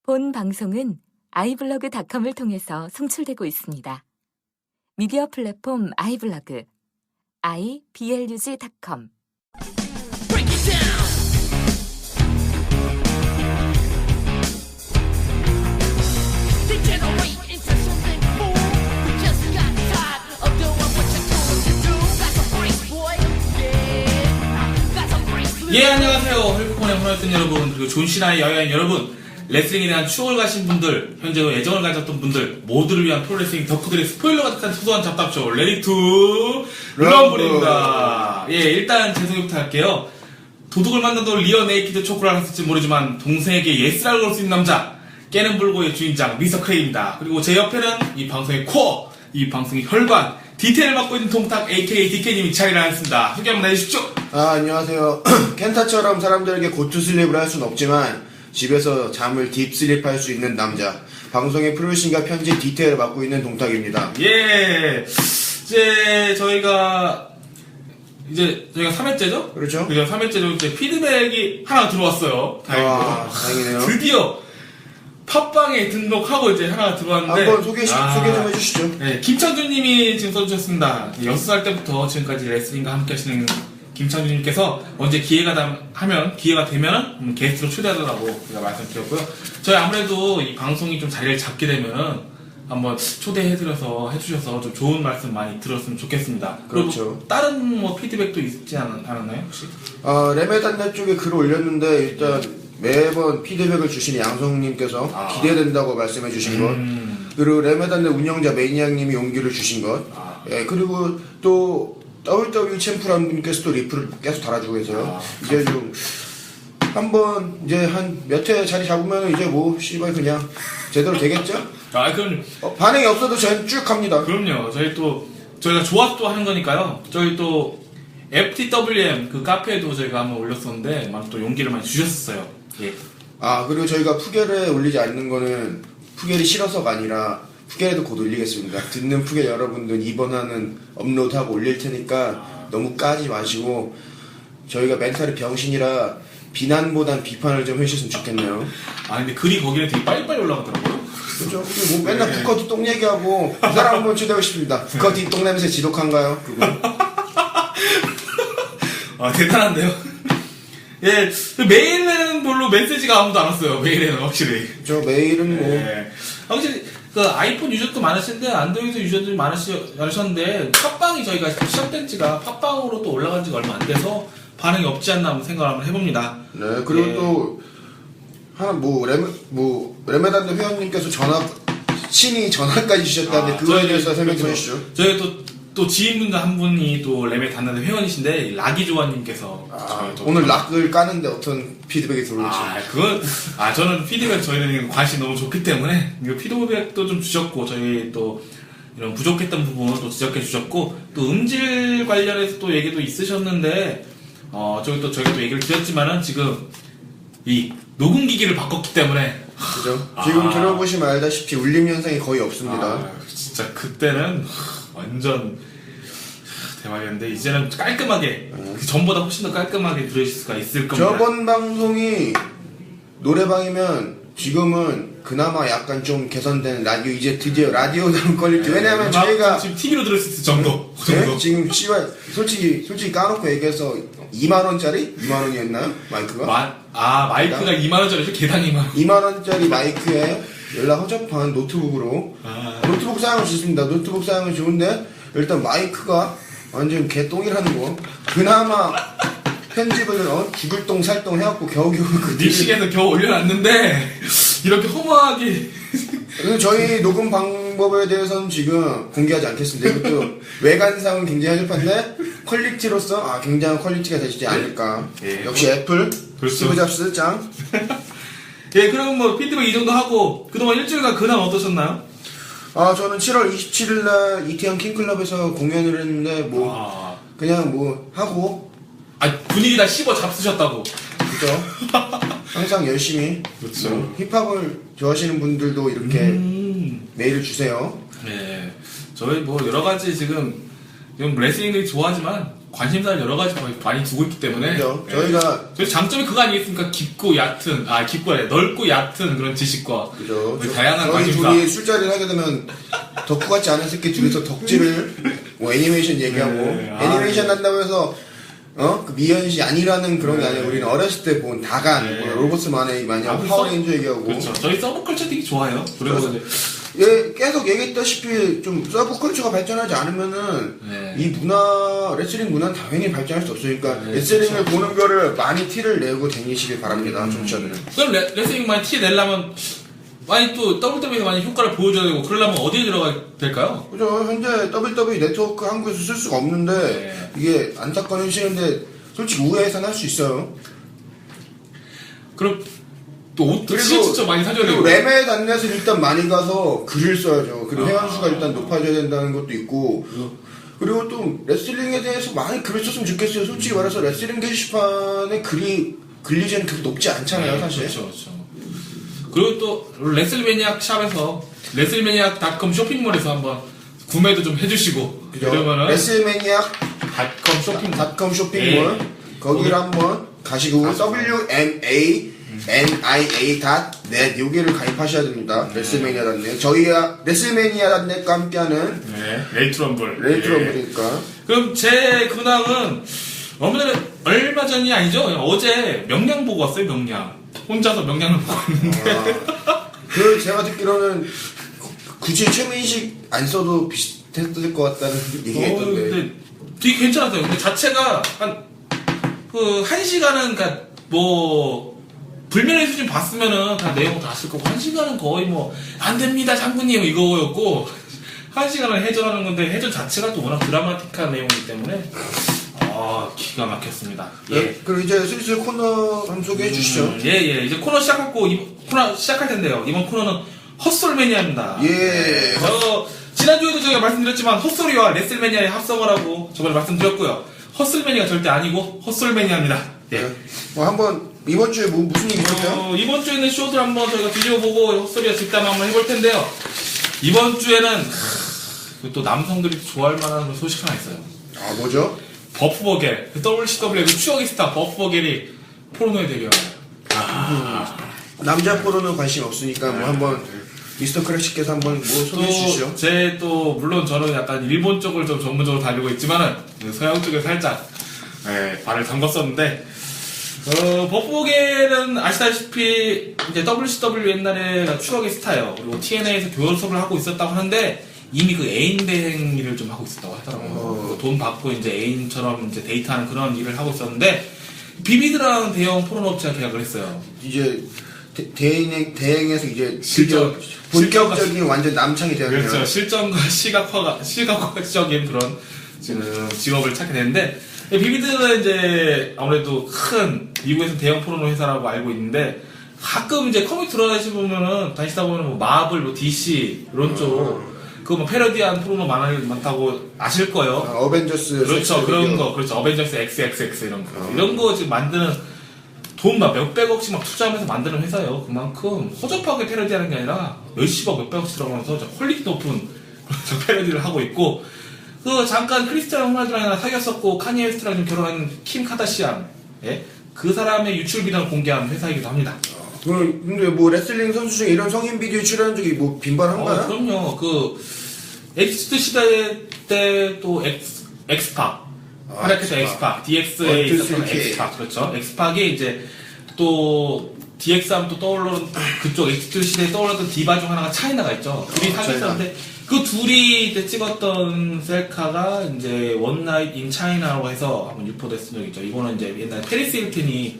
본 방송은 아이블로그닷컴을 통해서 송출되고 있습니다. 미디어 플랫폼 아이블로그 iblog.com Break it down. Degenerate into something cool. We just got tired of doing what you told us to do. That's a break, boy. Yeah, that's a break. 예, 안녕하세요. 헬프폰의 호날든 여러분, 그리고 존시나의 여행 여러분, 레슬링에 대한 추억을 가신 분들, 현재 애정을 가졌던 분들 모두를 위한 프로레슬링 덕후들의 스포일러 가득한 소소한 잡담쇼 레디 투 럼블입니다. 예, 일단 제 소개부터 할게요. 도둑을 만나도 리어 네이키드 초코를 했을지 모르지만 동생에게 예스라고 걸 수 있는 남자, 깨는 불고의 주인장 미스터 크레이입니다. 그리고 제 옆에는 이 방송의 코어, 이 방송의 혈관, 디테일을 맡고 있는 동탁 AKA DK님이 자리를 하였습니다. 소개 한번 해주십시오. 안녕하세요. 켄타처럼 사람들에게 고투슬립을 할 수는 없지만 집에서 잠을 딥슬립 할 수 있는 남자, 방송의 프로듀싱과 편집 디테일을 맡고 있는 동탁입니다. 예, 이제 저희가 3회째죠? 그렇죠. 그죠? 3회째죠. 이제 피드백이 하나 들어왔어요. 다행히도. 다행이네요. 드디어 팟빵에 등록하고 이제 하나 들어왔는데. 한번 소개 좀 해주시죠. 네, 김창준님이 지금 써주셨습니다. 6살 때부터 지금까지 레슬링과 함께 하시는 김창준님께서 언제 기회가 되면 게스트로 초대하더라고 제가 말씀드렸고요. 저희 아무래도 이 방송이 좀 자리를 잡게 되면 한번 초대해드려서 해주셔서 좀 좋은 말씀 많이 들었으면 좋겠습니다. 그렇죠. 그리고 다른 뭐 피드백도 있지 않았나요 혹시? 레메단네 쪽에 글을 올렸는데 일단 매번 피드백을 주시는 양성님께서 기대된다고 말씀해 주신 것, 그리고 레메단네 운영자 매니아님이 용기를 주신 것, 예, 그리고 또 WWE 챔프라는 분께서 또 리플을 계속 달아주고 계세요. 이제 좀 한번 이제 한 몇 회 자리 잡으면 이제 뭐 씨발 그냥 제대로 되겠죠? 그럼 반응이 없어도 저희는 쭉 갑니다. 그럼요. 저희가 좋아서 또 하는 거니까요. 저희 또 FTWM 그 카페에도 저희가 한번 올렸었는데 많이 또 용기를 많이 주셨었어요. 예. 그리고 저희가 푸겔에 올리지 않는 거는 푸겔이 싫어서가 아니라 푸겔에도 곧 올리겠습니다. 듣는 푸겔 여러분들 이번화는 업로드하고 올릴 테니까 너무 까지 마시고, 저희가 멘탈이 병신이라 비난보단 비판을 좀 해주셨으면 좋겠네요. 근데 글이 거기는 되게 빨리빨리 올라가더라고요. 그렇죠. 뭐 맨날 부커티 똥 얘기하고 그 사람 한번 초대하고 싶습니다. 부커티 똥 냄새 지독한가요? 그거. 대단한데요? 예, 메일에는 별로 메시지가 아무도 안 왔어요. 메일에는 확실히. 저 메일은 뭐. 예. 확실히 그 아이폰 유저도 많으신데 안드로이드 유저들이 많으셨는데 팟빵이 저희가 시작된 지가 팟빵으로 또 올라간 지가 얼마 안 돼서 반응이 없지 않나 한번 생각을 한번 해봅니다. 네, 그리고 예. 또 하나 레메단드 회원님께서 친히 전화까지 주셨다는데 그거에 대해서 설명 좀 해주시죠. 저희 또 지인분들 한 분이 또 레메 단나드 회원이신데 라기조아님께서 오늘 락을 까는데 어떤 피드백이 들어올지. 저는 피드백 저희는 관심이 너무 좋기 때문에 이거 피드백도 좀 주셨고, 저희 또 이런 부족했던 부분을 또 지적해 주셨고, 또 음질 관련해서 또 얘기도 있으셨는데 저희가 또 얘기를 드렸지만은 지금 이 녹음기기를 바꿨기 때문에 그죠? 지금 들어보시면 알다시피 울림 현상이 거의 없습니다. 진짜 그때는 완전 대박이었는데 이제는 깔끔하게 그 전보다 훨씬 더 깔끔하게 들으실 수가 있을 겁니다. 저번 방송이 노래방이면 지금은 그나마 약간 좀 개선된 라디오, 이제 드디어 라디오다운 퀄리티. 왜냐면 저희가 지금 TV로 들을 수 있을 정도. 그 정도. 네? 지금 씨발 솔직히 까놓고 얘기해서 2만원짜리? 2만원이었나요? 마이크가? 마이크가 2만원짜리죠? 개당 2만원. 2만원짜리 마이크에 연락 허접한 노트북으로. 노트북 사양은 좋습니다. 노트북 사양은 좋은데 일단 마이크가 완전 개똥이라는 거. 그나마 편집을 죽을 똥 살똥 해갖고 겨우겨우 믹싱해서 겨우 올려놨는데 이렇게 허무하게. 저희 녹음 방법에 대해서는 지금 공개하지 않겠습니다. 이것도 외관상은 굉장히 허접한데 퀄리티로서 굉장한 퀄리티가 되시지 않을까. 예. 역시 애플 그렇죠. 스티브 잡스 짱. 예, 그럼 뭐 피드백 이 정도 하고 그동안 일주일간 근황 어떠셨나요? 저는 7월 27일날 이태원 킹클럽에서 공연을 했는데 그냥 하고 분위기 다 씹어 잡수셨다고. 그죠? 항상 열심히. 그렇죠. 힙합을 좋아하시는 분들도 이렇게 메일을 주세요. 네, 저희 뭐 여러 가지 지금 레슬링들이 좋아하지만 관심사를 여러 가지 많이 두고 있기 때문에 그죠? 예. 저희가 저희 장점이 그거 아니겠습니까? 깊고 얕은 깊고 아니라 넓고 얕은 그런 지식과 그죠? 다양한 저희 관심사. 둘이 술자리를 하게 되면 덕후 같지 않은 새끼 둘이서 덕질을 뭐 애니메이션 얘기하고 네. 애니메이션 한다고 해서 그 미연씨 아니라는 그런 게 아니라 우리는 어렸을 때 본 다간 네. 뭐 로봇스만의 마냥 파워레인저 얘기하고 그렇죠. 저희 서브컬처 되게 좋아해요. 그래서 이제 예, 계속 얘기했다시피 좀 서브컬처가 발전하지 않으면은 네. 이 문화 레슬링 문화는 당연히 발전할 수 없으니까 네, 레슬링을 그렇죠. 보는 거를 많이 티를 내고 다니시길 바랍니다, 청취자들은. 그럼 레슬링 많이 티 내려면 많이 또 WWE에서 많이 효과를 보여줘야 되고 그러려면 어디에 들어가야 될까요? 그죠. 현재 WWE 네트워크 한국에서 쓸 수가 없는데 네. 이게 안타까운 현실인데 솔직히 우회해서는 할 수 있어요. 그럼 또 옷도 진짜 많이 사줘야 그리고 되고 레메 단넷을 일단 많이 가서 글을 써야죠. 그리고 회원수가 일단 높아져야 된다는 것도 있고 그리고 또 레슬링에 대해서 많이 글을 썼으면 좋겠어요. 솔직히 말해서 레슬링 게시판에 글리지는 그렇게 높지 않잖아요, 사실. 그렇죠, 그렇죠. 그리고 또 레슬매니악 샵에서 레슬매니악닷컴 쇼핑몰에서 한번 구매도 좀 해주시고 그죠? 그러면은 레슬매니악 닷컴 쇼핑 닷컴 쇼핑몰 네. 거기를 한번 가시고 WMANIA.net 여기를 가입하셔야 됩니다. 레슬매니아.net 저희야 레슬매니아.net과 함께하는 네, 레이트럼블 레이트럼블이니까 그럼 제 근황은 얼마 전이 아니죠? 어제 명량 보고 왔어요. 명량 혼자서 명량을 보고 왔는데 그 제가 듣기로는 굳이 최민식 안 써도 비슷했을 것 같다는 얘기가 있던데 근데 되게 괜찮았어요. 근데 자체가 한 시간은 불면의 수준 봤으면은 다 내용 다 아실 거고 한 시간은 거의 안 됩니다 장군님 이거였고 한 시간은 해전하는 건데 해전 자체가 또 워낙 드라마틱한 내용이기 때문에 기가 막혔습니다. 예. 그리고 이제 슬슬 코너 한번 소개해 주시죠. 예. 이제 코너 코너 시작할 텐데요. 이번 코너는 헛솔매니아입니다. 예. 지난주에도 제가 말씀드렸지만 헛소리와 레슬매니아의 합성을 하고 저번에 말씀드렸고요. 헛솔매니아 절대 아니고 헛솔매니아입니다. 예. 한번 이번 주에 무슨 일이 있었어요? 이번 주에는 쇼들 한번 저희가 뒤져보고 헛소리와 뒷담 한번 해볼 텐데요. 이번 주에는 또 남성들이 좋아할 만한 소식 하나 있어요. 뭐죠? 버프버겔, WCW의 추억의 스타 버프버겔이 포르노에 데뷔합니다. 남자 포로는 관심 없으니까 한번 미스터 크래시께서 한번 소개해 주시죠. 물론 저는 약간 일본 쪽을 좀 전문적으로 다니고 있지만은 서양 쪽에 살짝 발을 담궜었는데 버프버겔은 아시다시피 이제 WCW 옛날에 추억의 스타예요. 그리고 TNA에서 교섭을 하고 있었다고 하는데 이미 그 애인 대행일을 좀 하고 있었다고 하더라고요. 돈 받고 이제 애인처럼 이제 데이트하는 그런 일을 하고 있었는데 비비드랑 대형 포르노 업체가 계약을 했어요. 이제 대행에서 이제 실전 본격적인 완전 남창이 되었네요. 그렇죠. 실전과 시각화적인 그런 지금 직업을 찾게 되는데 비비드는 이제 아무래도 큰 미국에서 대형 포르노 회사라고 알고 있는데 가끔 이제 커뮤니티 다니시다 보면 마블, DC 이런 쪽 패러디한 포르노 많다고 아실 거예요. 어벤져스 그렇죠. 그런 거. 그렇죠. 어벤져스 XXX 이런 거. 이런 거 지금 만드는 돈 몇백억씩 투자하면서 만드는 회사예요. 그만큼 허접하게 패러디하는 게 아니라 몇십억, 몇백억씩 들어가면서 퀄리티 높은 패러디를 하고 있고 잠깐 크리스티아노 호날두랑 사귀었었고 카니에 웨스트랑 좀 결혼한 킴 카다시안 그 사람의 유출 비단을 공개한 회사이기도 합니다. 근데 레슬링 선수 중에 이런 성인 비디오 출연한 적이 빈번한가요? 그럼요. 엑스트 시대 때 또 엑스팍 활약했던 엑스팍 DX에 있었던 엑스팍 그렇죠. 엑스팍이 이제 또 DX 하면 또 떠오르는 그쪽 엑스트 시대에 떠올랐던 디바 중 하나가 차이나가 있죠. 둘이 사귀었었는데 그 둘이 이때 찍었던 셀카가 이제 원나잇 인 차이나라고 해서 한번 유포됐은 적이 있죠. 이거는 이제 옛날에 페리스 힐튼이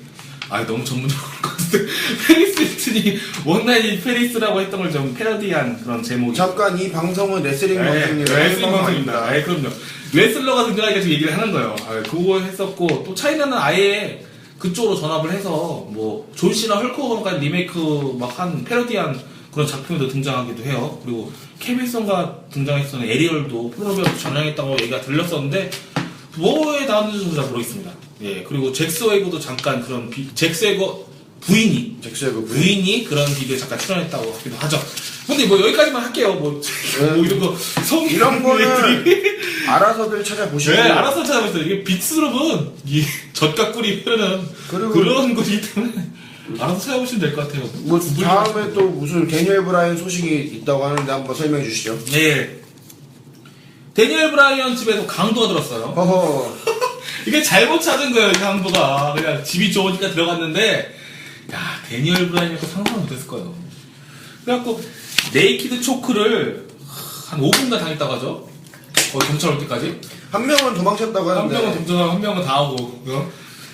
너무 전문적으로 할 것 같은데 페리스 힐튼이 원나잇 인 페리스라고 했던 걸 좀 패러디한 그런 제목이 잠깐 이 방송은 레슬링 방송입니다. 레슬링 방송입니다. 그럼요. 레슬러가 등장하니까 지금 얘기를 하는 거예요. 그거 했었고 또 차이나는 아예 그쪽으로 전압을 해서 존 시나 헐크 호건까지 리메이크 한 패러디한 그런 작품에도 등장하기도 해요. 그리고 케빈슨과 등장했었던 에리얼도 프로배우로 전향했다고 얘기가 들렸었는데 뭐에 나왔는지 잘 모르겠습니다. 예, 그리고 잭스 웨이거도 잠깐 잭스 웨이거 부인이 그런 비디오에 잠깐 출연했다고 하기도 하죠. 근데 여기까지만 할게요. 이런 거 이런 거는 알아서들 찾아보시고. 네, 알아서 찾아보세요. 이게 빅스럽은 이 젖과 꿀이 흐르는 그리고- 그런 것이기 때문에 알아서 찾아보시면 될 것 같아요. 뭐 다음에 또 무슨 데니얼 브라이언 소식이 있다고 하는데 한번 설명해 주시죠. 네. 데니얼 브라이언 집에서 강도가 들었어요. 허허. 이게 잘못 찾은 거예요, 이 강도가. 그냥 집이 좋으니까 들어갔는데, 야, 데니얼 브라이언이니까 상상을 못했을 거예요. 그래갖고, 네이키드 초크를 한 5분간 당했다고 하죠. 거의 경찰 올 때까지. 한 명은 도망쳤다고 한 하는데. 명은 동전하고 한 명은 다 하고.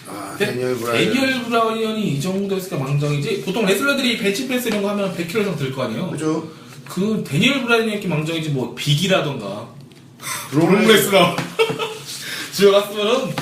아, 근데 데니얼 브라이언. 데니얼 브라이언이 이 정도 했으니까 망정이지. 보통 레슬러들이 벤치프레스 이런 거 하면 100kg 이상 들 거 아니에요. 그죠? 그 데니얼 브라이언이 망정이지 뭐 빅이라던가 브록 브록 레슬러 집에 갔으면은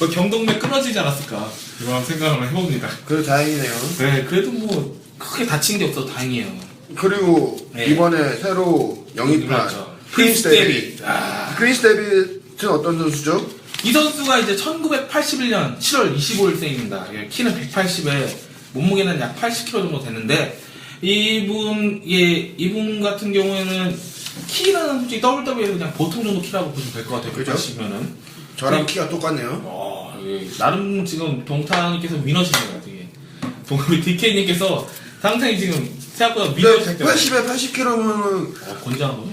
뭐 경동맥 끊어지지 않았을까 이런 생각을 해봅니다. 그래도 다행이네요. 네, 그래도 뭐 크게 다친 게 없어서 다행이에요. 그리고 네. 이번에 새로 영입한 그렇죠. 크리스 데빗. 아, 크리스 데빗은 어떤 선수죠? 이 선수가 이제 1981년 7월 25일생입니다. 키는 180에 몸무게는 약 80kg 정도 되는데 이분 같은 경우에는 키는 솔직히 WWE에서 그냥 보통 정도 키라고 보시면 될 것 같아요. 그죠? 180이면은. 저랑 키가 똑같네요. 나름 지금 동타님께서 위너시네요. 되게. 동급이 DK님께서 상당히 지금 생각보다 근데 위너시네요. 180에 80kg면은 건장한 거죠?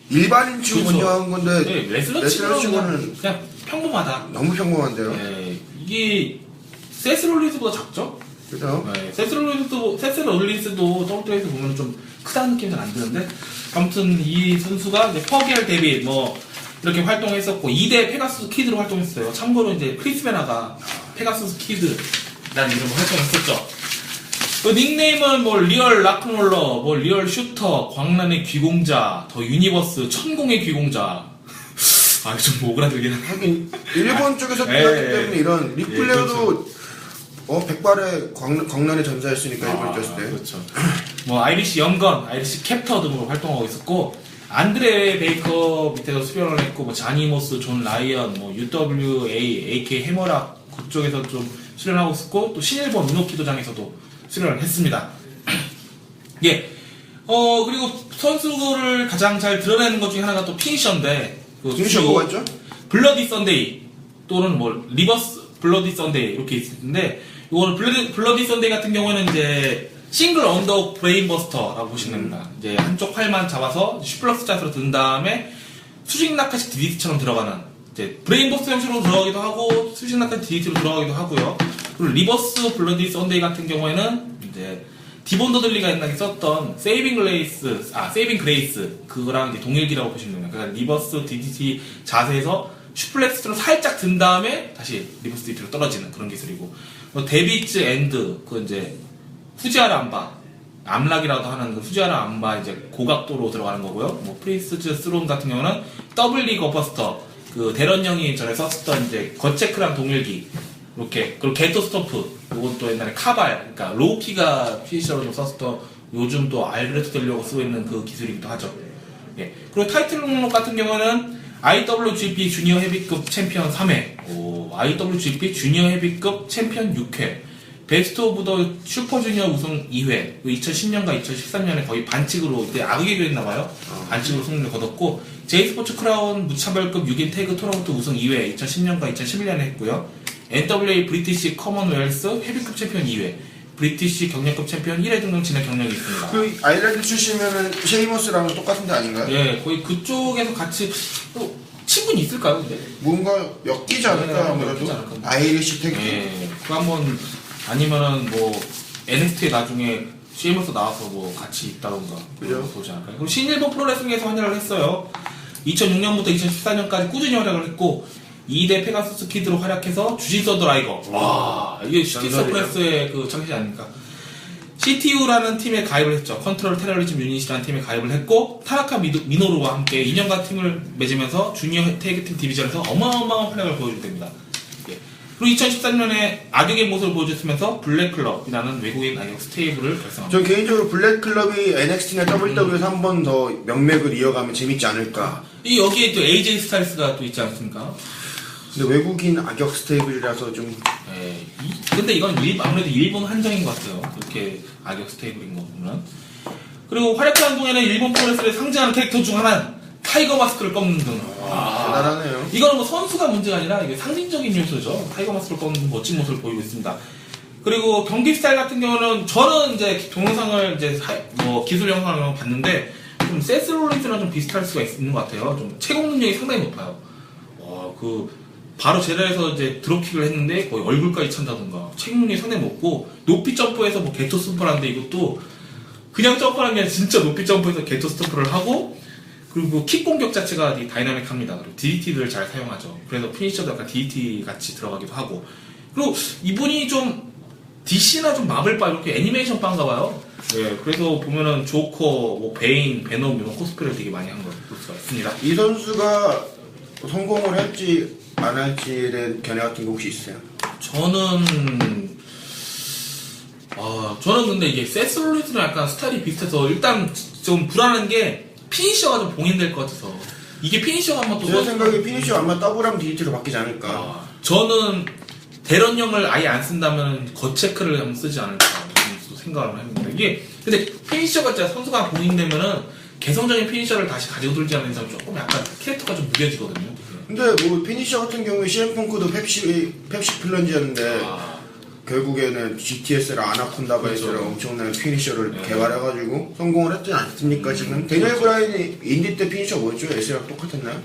일반인 치고 그렇죠. 건조한 건데 네, 레슬러 레슬러 치고는 치고는 그냥 평범하다. 너무 평범한데요. 네, 이게 세스 롤린스보다 작죠? 그죠? 네, 세스 롤린스도 WWE에서 보면 좀 크다는 느낌이 잘 안 드는데 아무튼 이 선수가 이제 퍼기얼 데빗 뭐 이렇게 활동했었고 2대 페가수스 키드로 활동했어요. 참고로 이제 크리스 베나가 페가수스 키드라는 이름으로 활동했었죠. 그 닉네임은 뭐 리얼 락큰롤러, 뭐 리얼 슈터, 광란의 귀공자, 더 유니버스, 천공의 귀공자. 아, 좀 오그라들긴 하네. 하긴 일본 쪽에서 예, 뛰었기 예. 때문에 이런 릭 예, 플레어도 백발의 광란의 전사였으니까 일본 뛰었을 때. 그렇죠. 뭐 아이리시 영건, 아이리시 캡터 등으로 활동하고 있었고 안드레 베이커 밑에서 수련을 했고 뭐 자니모스, 존 라이언, 뭐 UWA, AK 해머락 그쪽에서 좀 수련하고 있었고 또 신일본 우노키도장에서도 수련을 했습니다. 예. 그리고 선수를 가장 잘 드러내는 것 중에 하나가 또 피니셔인데 그 피니셔 뭐가 있죠? 블러디 썬데이 또는 뭐 리버스 블러디 썬데이 이렇게 있는데 이거는 블러디 썬데이 같은 경우에는 이제 싱글 언더 브레인버스터라고 보시면 됩니다. 이제 한쪽 팔만 잡아서 슈플럭스 자세로 든 다음에 수직 낙하식 DDT처럼 들어가는 이제 브레인버스터 형식으로 들어가기도 하고 수직 낙하식 DDT로 들어가기도 하고요. 그리고 리버스 블러디 썬데이 같은 경우에는 이제 디본 더들리가 옛날에 썼던 세이빙 그레이스 그거랑 이제 동일기라고 보시면 됩니다. 그러니까 리버스 DDT 자세에서 슈플렉스로 살짝 든 다음에 다시 리버스 DDT로 떨어지는 그런 기술이고 뭐 데비츠 엔드 그 이제 후지하라 암바 암락이라고 하는 그 후지하라 암바 이제 고각도로 들어가는 거고요. 뭐 프리스즈 스론 같은 경우는 더블리 거버스터 그 대런 형이 전에 썼던 이제 거체크랑 동일기 이렇게 그리고 게토 스토프 이건 또 옛날에 카발 그러니까 로우키가 피니셔로 좀 썼던 요즘 또 알브레트 델리오가 쓰고 있는 그 기술이기도 하죠. 예. 그리고 타이틀 목록 같은 경우는 IWGP 주니어 헤비급 챔피언 3회, IWGP 주니어 헤비급 챔피언 6회, 베스트 오브 더 슈퍼주니어 우승 2회, 2010년과 2013년에 거의 반칙으로 이때 악역이 됐나봐요. 반칙으로 승리를 거뒀고, J스포츠 크라운 무차별급 6인 태그 토너먼트 우승 2회, 2010년과 2011년에 했고요. NWA 브리티시 커먼웰스 헤비급 챔피언 2회, 브리티시 경력급 champion 1회 등등 진행 경력이 있습니다. 그 아일랜드 출신이면은 쉐이머스랑 똑같은 데 아닌가요? 예, 거의 그쪽에서 같이 또 친분이 있을까요, 근데? 뭔가 엮이지 않을까 네, 아무래도 엮이지 않을까. 아이리시 태그. 예, 그 한번 아니면은 뭐 NXT에 나중에 CM에서 나와서 뭐 같이 있다던가 그죠? 보지 않을까요? 그리고 신일본 프로레슬링에서 활약을 했어요. 2006년부터 2014년까지 꾸준히 활약을 했고 2대 페가수스 키드로 활약해서 주짓서 드라이거. 와, 이게 주짓서 프레스의 그 창시 아닙니까? CTU라는 팀에 가입을 했죠. 컨트롤 테러리즘 유닛이라는 팀에 가입을 했고 타나카 미노루와 함께 2년간 팀을 맺으면서 주니어 태그팀 디비전에서 어마어마한 활약을 보여주게 됩니다. 예. 그리고 2013년에 악역의 모습을 보여줬으면서 블랙클럽이라는 외국인 악역 스테이블을 결성합니다. 전 개인적으로 블랙클럽이 NXT나 WWE에서 한 번 더 명맥을 이어가면 재밌지 않을까. 이 여기에 또 AJ 스타일스가 또 있지 않습니까? 근데 외국인 악역 스테이블이라서 좀 예, 근데 이건 아무래도 일본 한정인 것 같아요. 그렇게 악역 스테이블인 거 보면. 그리고 활약하는 동에는 일본 프로레슬에 상징하는 캐릭터 중 하나는 타이거 마스크를 꺾는 등. 대단하네요. 이거는 뭐 선수가 문제가 아니라 이게 상징적인 요소죠. 타이거 마스크를 꺾는 멋진 모습을 보이고 있습니다. 그리고 경기 스타일 같은 경우는 저는 이제 동영상을 이제 뭐 기술 영상을 봤는데 좀 세스 롤린스랑 좀 비슷할 수가 있는 것 같아요. 좀 채공 능력이 상당히 높아요. 와, 바로 제자에서 이제 드롭킥을 했는데 거의 얼굴까지 찬다던가 채공 능력이 상당히 높고 높이 점프해서 뭐 게토 스톱을 하는데 이것도 그냥 점프하는 게 아니라 진짜 높이 점프해서 게토 스톱을 하고 그리고 킥 공격 자체가 되게 다이나믹합니다. 그리고 DDT를 잘 사용하죠. 그래서 피니셔도 약간 DDT 같이 들어가기도 하고 그리고 이분이 좀 DC나 좀 마블바 이렇게 애니메이션 바인가 봐요. 예, 그래서 보면은 조커, 뭐 베인, 베놈 이런 코스프레를 되게 많이 한 걸 볼 수가 있습니다. 이 선수가 성공을 할지 안 할지에 대한 견해 같은 거 혹시 있어요? 저는 근데 이게 세스 롤린스랑 약간 스타일이 비슷해서 일단 좀 불안한 게 피니셔가 좀 봉인될 것 같아서 이게 피니셔가 한번 또 제 생각에 피니셔 아마 더블하면 DDT로 바뀌지 않을까. 저는 대런형을 아예 안 쓴다면 거체크를 한번 쓰지 않을까 생각을 합니다. 이게 근데 피니셔가 진짜 선수가 봉인되면은 개성적인 피니셔를 다시 가지고 들지 않는 이상 조금 약간 캐릭터가 좀 무뎌지거든요. 근데 뭐 피니셔 같은 경우에 CM펑크도 펩시 플런지였는데 결국에는 GTS를 아나콘다바에서 그렇죠. 엄청난 피니셔를 개발해가지고 성공을 했지 않습니까 지금? 데니엘 브라인이 인디 때 피니셔 뭐였죠? S랑 똑같았나요?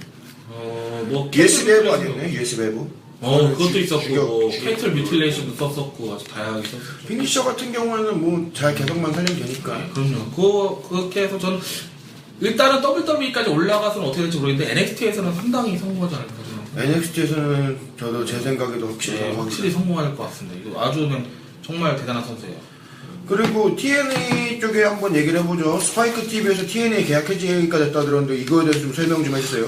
뭐 US 베브 아니었나요? US 베브? 그것도 있었고 뭐 죽였- 캐틀 뮤틸레이션도 썼었고 아주 다양하게 썼었죠. 피니셔 같은 경우에는 뭐 잘 개성만 살리면 되니까. 네, 그럼요. 그렇게 해서 저는 일단은 WWE까지 올라가서는 어떻게 될지 모르겠는데 NXT에서는 상당히 성공하지 않을까 저는. NXT에서는 저도 제 생각에도 확실히 네, 확실히 성공할 것 같습니다. 이거 아주 그냥 정말 대단한 선수예요. 그리고 TNA 쪽에 한번 얘기를 해보죠. 스파이크 TV에서 TNA 계약 해지가 됐다 들었는데 이거에 대해서 좀 설명 좀 해주세요.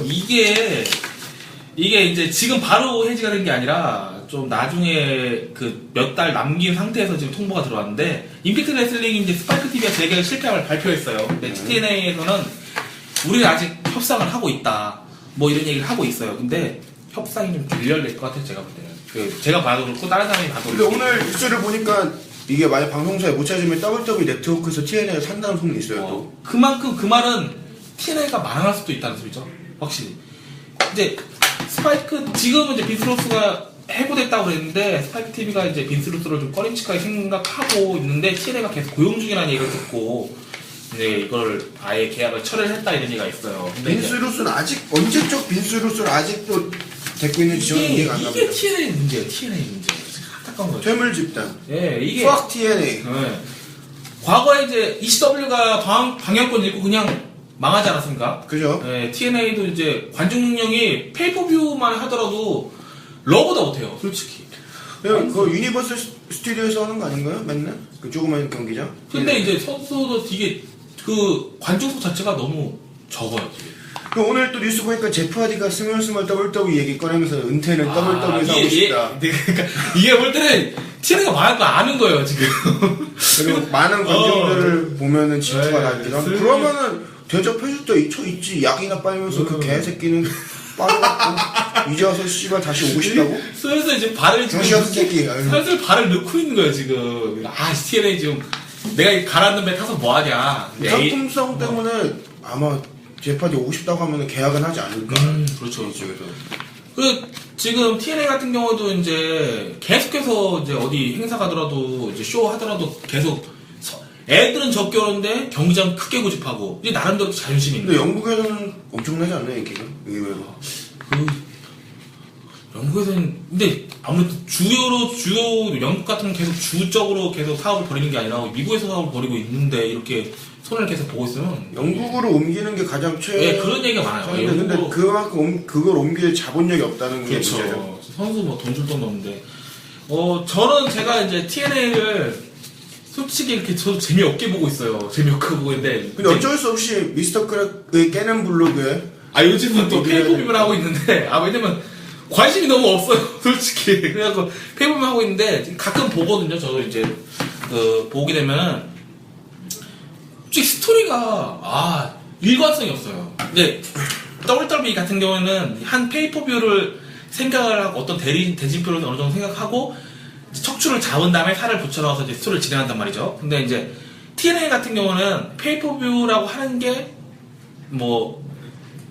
이게 이제 지금 바로 해지가 된 게 아니라 좀 나중에 그 몇 달 남긴 상태에서 지금 통보가 들어왔는데 임팩트 레슬링이 이제 스파이크 TV가 재계약 실패함을 발표했어요. 근데 TNA에서는 우리는 아직 협상을 하고 있다. 뭐 이런 얘기를 하고 있어요. 근데 협상이 좀 결렬될 것 같아요. 제가 볼 때는. 제가 봐도 그렇고 다른 사람이 봐도 근데 그렇고. 오늘 뉴스를 보니까 이게 만약 방송사에 못 찾으면 WWE 네트워크에서 TNA를 산다는 소문이 있어요. 또. 그만큼 그 말은 TNA가 망할 수도 있다는 소리죠. 확실히. 이제 스파이크 지금은 이제 빈스로스가 해고됐다고 그랬는데 스파이크 TV가 이제 빈스로스를 좀 꺼림칙하게 생각하고 있는데 TNA가 계속 고용 중이라는 얘기를 듣고 이제 이걸 아예 계약을 철회를 했다 이런 얘기가 있어요. 근데 빈스 루스는 아직 언제적 빈스 루스를 아직도 데리고 있는지 저는 이해가 안 이게 갑니다. TNA 문제예요. TNA 문제. 안타까운 거죠. 퇴물 집단. 예, 이게 fuck TNA. 네. 과거에 이제 ECW가 방영권 잃고 그냥 망하지 않았습니까? 그죠? 네, TNA도 이제 관중 능력이 페이퍼뷰만 하더라도 러보다 못해요, 솔직히. 그냥 그 유니버설 스튜디오에서 하는 거 아닌가요? 맨날? 그 조그만 경기장? 근데 이제 선수도 되게 그 관중수 자체가 너무 적어요. 되게. 그 오늘 또 뉴스 보니까 제프 하디가 스멀스멀 WWE 얘기 꺼내면서 은퇴는 WWE에서 하고 이게- 싶다. 그러니까 이게 볼 때는 TNA가 망할 거 아는 거예요, 지금. 그리고 많은 관중들을 보면은 질투가 네, 나기도 하고 슬슬- 그러면은 대접해줄 때 있지 약이나 빨면서 그 개새끼는 빠져갖고 이제 와서 씨발 다시 오고 싶다고? 슬슬 이제 발을 지금 정시한 새끼. 아유. 슬슬 발을 넣고 있는 거예요, 지금. TNA 지금 내가 이 가라앉는 배 타서 뭐 하냐. 상품성 때문에 아마 제프 하디 오고 싶다고 하면은 계약은 하지 않을까. 그렇죠. 이쪽에서. 그 지금 TNA 같은 경우도 이제 계속해서 이제 어디 행사 가더라도 이제 쇼 하더라도 계속 애들은 적게 오는데 경기장 크게 고집하고 이제 나름대로 자존심이 있는. 근데 영국에서는 엄청나지 않나요, 인기가? 의외로. 그 영국에서는 근데 아무래도 주요 영국 같은 건 계속 주적으로 계속 사업을 벌이는 게 아니라 미국에서 사업을 벌이고 있는데 이렇게 손을 계속 보고 있으면 영국으로 옮기는 게 가장 네, 그런 얘기가 많아요. 근데 영국으로- 그만큼 그걸 옮길 자본력이 없다는 게 문제죠. 그렇죠. 선수 뭐 돈 줄 돈도 없는데. 저는 제가 이제 TNA를 솔직히 이렇게 저도 재미없게 보고 있어요. 재미없게 보고 있는데. 근데 어쩔 수 없이 미스터 크랙의 깨는 블로그에 요즘은 또 페이퍼뷰를 하고 있는데, 왜냐면 관심이 너무 없어요. 솔직히. 그래갖고 페이퍼뷰 하고 있는데, 가끔 보거든요. 저도 이제, 보게 되면은, 솔직히 스토리가, 일관성이 없어요. 근데, WWE 같은 경우에는 한 페이퍼뷰를 생각을 하고 어떤 대진표를 어느 정도 생각하고 척추를 잡은 다음에 살을 붙여넣어서 이제 스토리를 진행한단 말이죠. 근데 이제 TNA 같은 경우는 페이퍼뷰라고 하는 게 뭐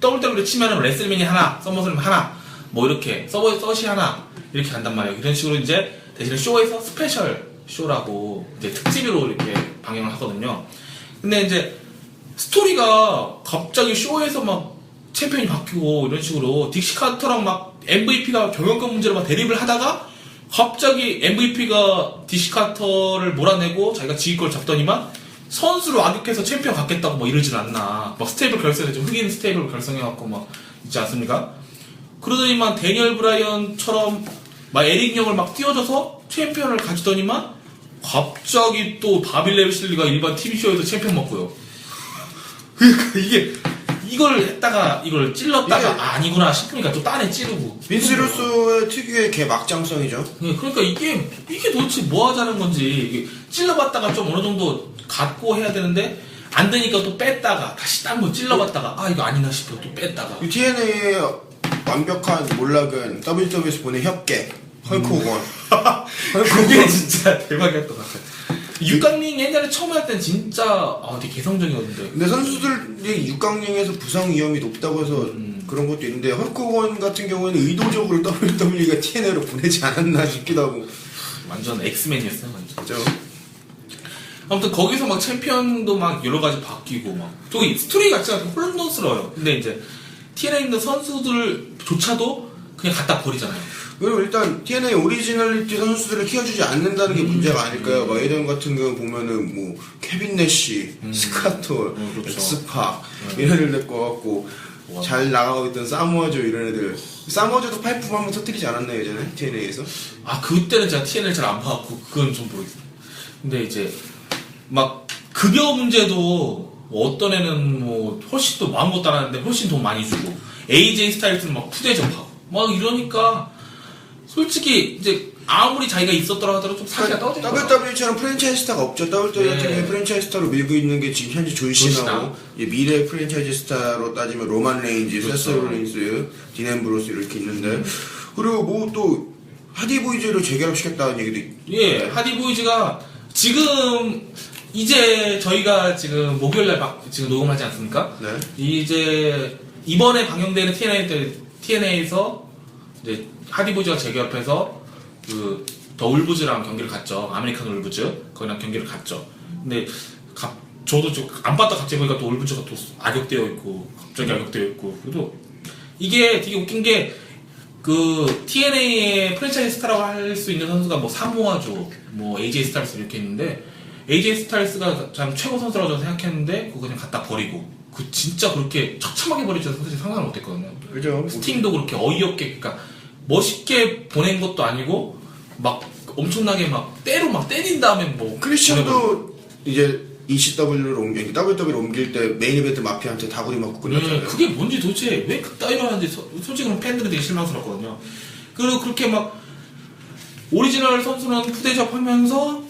WWE로 치면은 레슬맨이 하나, 서머슬램 하나, 뭐 이렇게 서시 하나 이렇게 간단 말이에요. 이런 식으로 이제 대신에 쇼에서 스페셜 쇼라고 이제 특집으로 이렇게 방영을 하거든요. 근데 이제 스토리가 갑자기 쇼에서 막 챔피언이 바뀌고 이런 식으로 딕시 카터랑 막 MVP가 경영권 문제로 막 대립을 하다가 갑자기 MVP가 딕시 카터를 몰아내고 자기가 지휘 걸 잡더니만 선수로 악역해서 챔피언 갖겠다고 뭐 이러진 않나. 막 스테이블 결성해, 좀 흑인 스테이블 결성해갖고 막 있지 않습니까? 그러더니만 데니얼 브라이언처럼 막 에릭 영을 막 띄워줘서 챔피언을 가지더니만 갑자기 또 바빌 레슬리가 일반 TV쇼에서 챔피언 먹고요. 그러니까 이걸 했다가 이걸 찔렀다가 이게- 아니구나 싶으니까 또 딴에 찌르고. 빈스 루소의 특유의 개 막장성이죠. 그러니까 이게 도대체 뭐 하자는 건지. 이게 찔러봤다가 좀 어느 정도 갖고 해야 되는데 안 되니까 또 뺐다가 다시 딴 거 찔러봤다가 아 이거 아니나 싶어 또 뺐다가. 이 TNA의 완벽한 몰락은 WWE에서 보낸 협계 헐크 호건. 그게 진짜 대박이었던 것 같아요. 육강링 옛날에 처음 할 땐 진짜 되게 개성적이었는데. 근데 선수들이 6강령에서 부상 위험이 높다고 해서 그런 것도 있는데 헐크 호건 같은 경우에는 의도적으로 WWE가 TNA로 보내지 않았나 싶기도 하고. 완전 엑스맨이었어요 완전. 그죠? 아무튼 거기서 막 챔피언도 막 여러 가지 바뀌고 막 저기 스토리 자체가 좀 혼돈스러워요. 근데 이제 TNA에 있는 선수들조차도 그냥 갖다 버리잖아요. 그리고 일단 TNA 오리지널리티 선수들을 키워주지 않는다는 게 문제가 아닐까요? 막 예전 같은 거 보면은 뭐 케빈 내시, 스카톨, 그렇죠. 엑스팍 이런 애들 데리고 와갖고 잘 나가고 있던 사모아조 이런 애들. 사모아조도 파이프 한번 터뜨리지 않았나요 예전에 TNA에서? 그때는 제가 TNA를 잘 안 봐갖고 그건 좀 모르겠어요. 근데 이제 막 급여 문제도 뭐 어떤 애는 뭐 훨씬 또 마음껏 따라하는데 훨씬 돈 많이 주고 AJ 스타일스는 막 푸대접하고 막 이러니까 솔직히 이제 아무리 자기가 있었더라 하더라도 좀 사기가 떨어지는 거야. WWE처럼 프랜차이즈 스타가 없죠. WWE 같은 네. 경우에 프랜차이즈 스타로 밀고 있는 게 지금 현재 존시나고 이제 미래 프랜차이즈 스타로 따지면 로만 레인즈, 그렇죠. 세스 롤린스, 딘 앰브로스 이렇게 있는데 그리고 뭐 또 하디 보이즈를 재결합시켰다는 얘기도 예, 하디보이즈가 지금 이제 저희가 지금 목요일날 지금 녹음하지 않습니까? 네. 이제 이번에 방영되는 TNA에서 이제 하디보이즈가 재결합해서 그 더 울부즈랑 경기를 갔죠. 아메리칸 울부즈 거기랑 경기를 갔죠. 근데 저도 좀 안 봤다 갑자기 보니까 또 울부즈가 또 악역되어 있고 갑자기 악역되어 있고 그래도 이게 되게 웃긴 게 그 TNA의 프랜차이즈 스타라고 할 수 있는 선수가 뭐 사모아조, 뭐 AJ 스타일스 이렇게 있는데 AJ 스타일스가 참 최고 선수라고 저는 생각했는데 그거 그냥 갖다 버리고 그 진짜 그렇게 처참하게 버릴 줄은 사실 상상을 못했거든요. 그죠? 스팅도 그렇게 어이없게 그러니까 멋있게 보낸 것도 아니고 막 엄청나게 막 때로 막 때린 다음에 뭐 크리스천도 이제 ECW로 WWE로 옮길 때 메인 이벤트 마피아한테 다구리 맞고 끝났잖아요. 그게 뭔지 도대체 왜 그따위로 하는지 솔직히 그럼 팬들은 되게 실망스럽거든요. 그리고 그렇게 막 오리지널 선수는 푸대접 하면서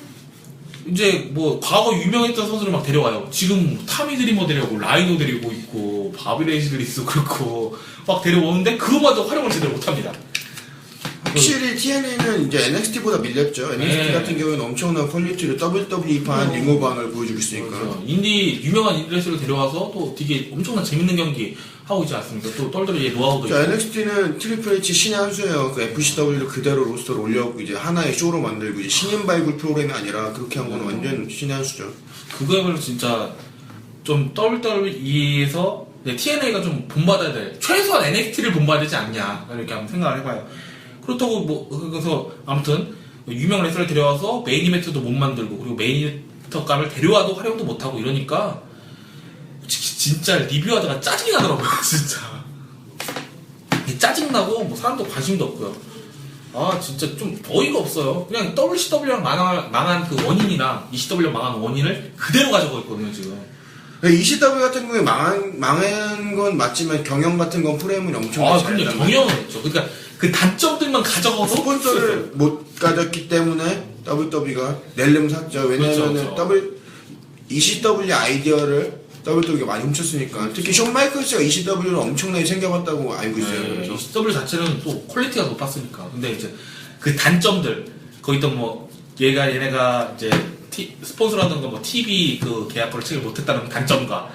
이제 뭐 과거 유명했던 선수를 막 데려와요. 지금 타미 드리머 데려오고 라이노 데리고 있고 바비레이시들이도 그렇고 막 데려오는데 그거마저 활용을 제대로 못합니다. 확실히 TNA는 이제 NXT보다 밀렸죠. NXT 네. 같은 경우에는 엄청난 퀄리티로 WWE판 링오반을 보여주고 있으니까. 그렇죠. 유명한 인디 레슬을 데려와서 또 되게 엄청난 재밌는 경기 하고 있지 않습니까? 또 떨떨이 노하우도 자, 있고. NXT는 트리플 H 신의 한 수예요. 그 FCW를 그대로 로스터로 올려갖고 이제 하나의 쇼로 만들고 이제 신인 발굴 프로그램이 아니라 그렇게 한 거는 완전 신의 한 수죠. 그거야말로 진짜 좀 WWE에서 TNA가 좀 본받아야 돼. 최소한 NXT를 본받아야 되지 않냐. 이렇게 한번 생각을 해봐요. 그렇다고 뭐, 그래서 아무튼 유명 레슬을 데려와서 메인 이벤트도 못 만들고 그리고 메인 이벤터감을 데려와도 활용도 못하고 이러니까 진짜 리뷰하다가 짜증이 나더라고요. 진짜. 짜증나고 뭐 사람도 관심도 없고요. 아 진짜 좀 어이가 없어요. 그냥 WCW랑 망한 그 원인이랑 ECW랑 망한 원인을 그대로 가져가고 있거든요 지금. ECW 같은 경우에 망한 건 맞지만 경영 같은 건 프레임은 엄청 근데 경영은 있죠. 그러니까 그 단점들만 가져가서 스폰서를 못 가졌기 때문에 WWE가 낼름 샀죠. 왜냐하면 그렇죠. ECW 아이디어를 WWE가 많이 훔쳤으니까. 특히 션 마이클스가 ECW를 엄청나게 챙겨봤다고 알고 있어요. 그래서 ECW 자체는 또 퀄리티가 높았으니까. 근데 이제 그 단점들 거기 또 뭐 얘네가 이제 스폰서라든가 뭐 TV 그 계약권을 체결 못했다는 단점과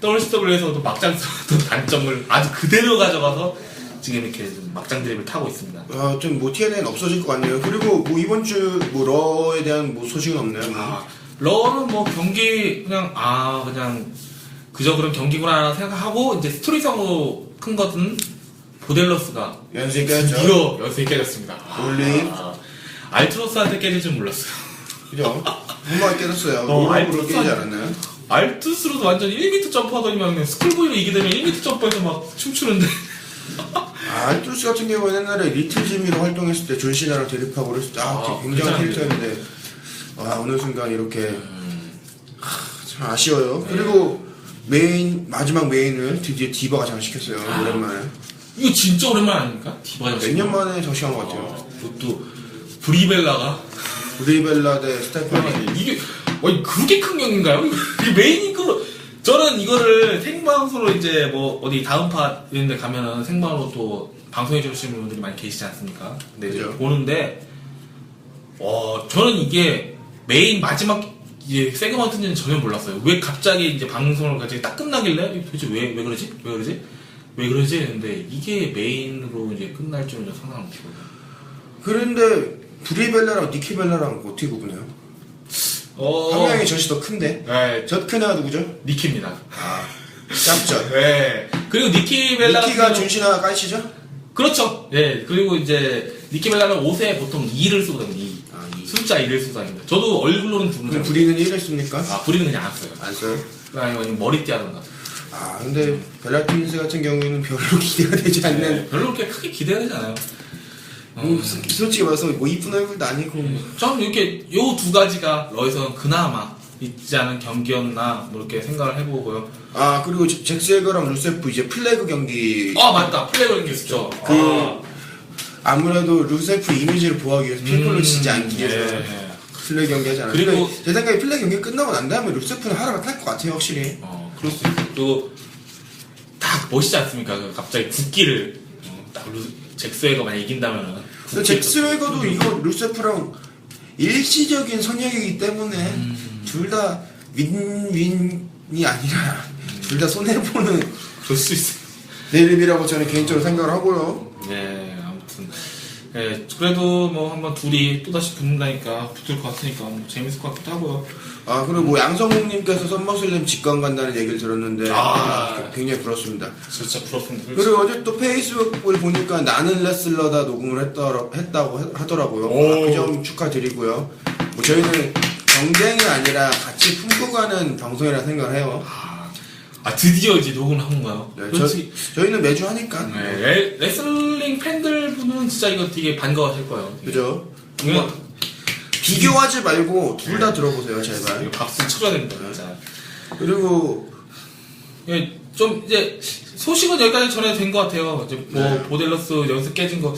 WCW에서도 막장 쏘던 단점을 아주 그대로 가져가서 지금 이렇게 좀 막장 드립을 타고 있습니다. 좀 뭐 TNA는 없어질 것 같네요. 그리고 뭐 이번 주 뭐 러에 대한 뭐 소식은 없네요. 뭐. 러는 뭐 경기 그냥 그저 그런 경기구나 생각하고 이제 스토리성으로 큰 것은 보델러스가 연습이 깨졌죠. 드디어 연습이 깨졌습니다. 올림. 알트로스한테 깨질 줄 몰랐어요. 그죠? 한번 깨졌어요. 어, 알트로 알트로스 깨지지 않았나요? 알투스로도 완전 1m 점프하더니만 그냥 스쿨보이로 이기되면 1m 점프해서 막 춤추는데. 알투스 같은 경우는 옛날에 리틀 지미로 활동했을 때 존시나랑 대립하고 그랬을 때 굉장한 캐릭터였는데 어느 순간 이렇게 참 아쉬워요. 그리고 마지막 메인을 드디어 디바가 장식했어요. 오랜만에. 이거 진짜 오랜만 아닙니까? 디바가 몇 년 만에 장식한 것 같아요. 그것도 브리벨라가 브리벨라 대 스테파니. 이게 그렇게 큰 경기인가요? 이 메인이 저는 이거를 생방송으로 이제 뭐 어디 다음파 이런 데 가면은 생방으로 또 방송해 주시는 분들이 많이 계시지 않습니까? 근데 이제 그죠. 보는데 저는 이게 메인 마지막 이제 세그먼트인지는 전혀 몰랐어요. 왜 갑자기 이제 방송을 갑자기 딱 끝나길래 도대체 왜 그러지? 근데 이게 메인으로 이제 끝날 줄은 상상을 못했거든요. 그런데 브리벨라랑 니키벨라랑 어떻게 구분해요? 한 명이 젖이 더 큰데? 네, 젖 큰 애가 누구죠? 니키입니다. 짭젖. 네. 그리고 니키벨라 니키가 존시나 까이시죠? 그렇죠. 예. 그리고 이제 니키벨라는 옷에 보통 2를 쓰거든요. 2. 숫자 2를 쓰고 다닙니다. 저도 얼굴로는 그럼 부르는 부리는 1을 씁니까? 부리는 그냥 안 써요. 안 써요? 아니면 머리띠 하던가. 근데 벨라트윈스 같은 경우에는 별로 기대가 되지 않는. 네, 별로 그렇게 크게 기대되지 않아요. 솔직히 말해서 뭐 이쁜 얼굴도 아니고. 전 이렇게 요 두 가지가 러에서는 그나마 있지 않은 경기였나 뭐 이렇게 생각을 해보고요. 그리고 잭스에거랑 루세프 이제 플래그 경기. 맞다. 플레이 경기 있었죠. 아무래도 루세프 이미지를 보호하기 위해서 핑클로 치지 않기 위해서 예. 플래그 경기 하지 않아요. 그리고 제 생각에 플래그 경기 끝나고 난 다음에 루세프는 하라가 탈 것 같아요, 확실히. 그럴 수 있고 또 딱 멋있지 않습니까? 갑자기 국기를 딱 잭스웨거만 이긴다면은. 근데 잭스웨거도 이거 루세프랑 일시적인 선역이기 때문에 둘 다 윈윈이 아니라 둘 다 손해보는 그럴 수 있어요. 대립이라고 저는 개인적으로 생각을 하고요. 네, 아무튼. 네, 그래도 뭐 한번 둘이 또다시 붙는다니까, 붙을 것 같으니까 뭐 재밌을 것 같기도 하고요. 그리고 뭐 양성욱님께서 썸머슬램 직관 간다는 얘기를 들었는데 굉장히 부럽습니다. 진짜 부럽습니다. 그리고 어제 또 페이스북을 보니까 나는 레슬러다 녹음을 했다고 하더라고요. 그 점 축하드리고요. 뭐 저희는 경쟁이 아니라 같이 품고 가는 방송이라 생각을 해요. 드디어 이제 녹음을 한 건가요? 네, 그렇지. 저희는 매주 하니까. 네, 레슬링 팬들 분은 진짜 이거 되게 반가워하실 거예요. 그죠? 이거 비교하지 말고 둘 다 들어보세요, 제발. 이거 박수 쳐줘야 됩니다, 진짜. 그리고 예, 좀 이제 소식은 여기까지 전해도 것 같아요. 이제 뭐 보델러스 연습 깨진 거.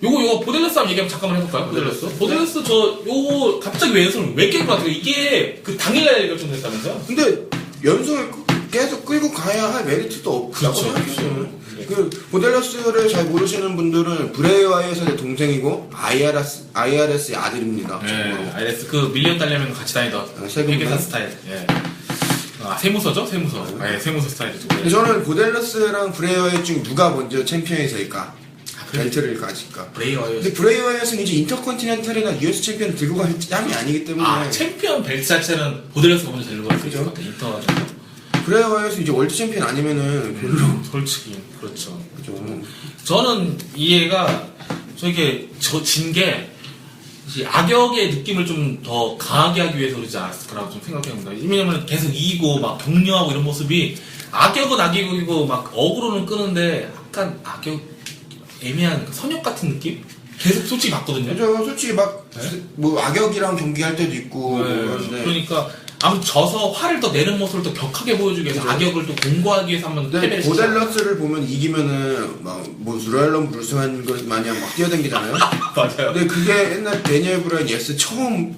요거 보델러스 한번 얘기하면 잠깐만 해볼까요? 보델러스 요거 갑자기 왜 연습을 왜 깬 것 같아요? 이게 그 당일날 결정됐다면서요? 근데 연속을 계속 끌고 가야 할 메리트도 없다고 생각해요. 그 보델러스를 잘 모르시는 분들은 브레이 와이엇의 동생이고 IRS의 아들입니다. 네, IRS 그 밀리언 달려면 같이 다니던 회계사 스타일. 예. 세무서죠? 세무서. 세무서 스타일이죠. 근데 저는 보델러스랑 브레이 와이엇 중 누가 먼저 챔피언이 될까? 벨트를 가질까? 브레이 와이엇. 근데 브레이 와이엇은 이제 인터컨티넨탈이나 US 챔피언을 들고 갈 짬이 아니기 때문에. 챔피언 벨트 자체는 보델러스가 먼저 들고 갈수 있을 것 같아요. 인터. 브레이 와이엇은 이제 월드 챔피언 아니면은 별로. 솔직히 그렇죠. 그죠. 저는 이해가 진 게 악역의 느낌을 좀 더 강하게 하기 위해서 그러지 않았을까라고 좀 생각합니다. 왜냐면 계속 이기고 막 격려하고 이런 모습이 악역은 악역이고 막 어그로는 끄는데 약간 악역 애매한 선역 같은 느낌? 계속 솔직히 맞거든요. 그죠. 솔직히 뭐 악역이랑 경기할 때도 있고 뭐 그런데. 그러니까 아무튼 져서 화를 더 내는 모습을 더 격하게 보여주기 위해서 악역을 또 공고하기 위해서 한번 패배를 보델러스를 보면 이기면은 뭐 루알럼 브루스한 것 마냥 막 뛰어댕기잖아요. 맞아요. 근데 그게 옛날 데니엘 브라이언 예스 처음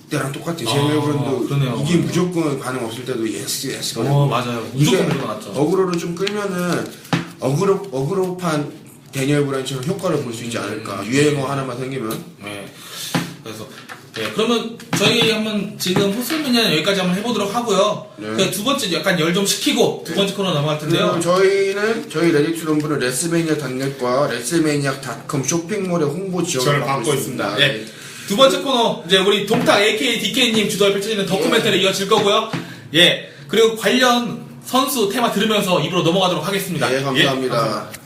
때랑 똑같아요. 데니엘 브라이언도 그러네요. 이게 무조건 반응 없을 때도 예스 맞아요. 무조건 이게 그거 맞죠. 어그로를 좀 끌면은 어그로판 데니엘 브라이언처럼 효과를 볼 수 있지 않을까. 유행어 하나만 생기면. 네. 그래서 네, 그러면 저희 한번 지금 호슬미니아는 여기까지 한번 해보도록 하고요. 네. 그 두 번째 약간 열 좀 식히고 두 번째 코너 넘어갈 텐데요. 그리고 저희 레디투 럼블은 레슬매니아.net과 레슬매니아.com 쇼핑몰의 홍보 지원을 받고 있습니다. 예. 두 번째 코너 이제 우리 동탁 AKA DK님 주도에 펼쳐지는 다큐멘터리 이어질 거고요. 예. 그리고 관련 선수 테마 들으면서 입으로 넘어가도록 하겠습니다. 예, 감사합니다. 감사합니다.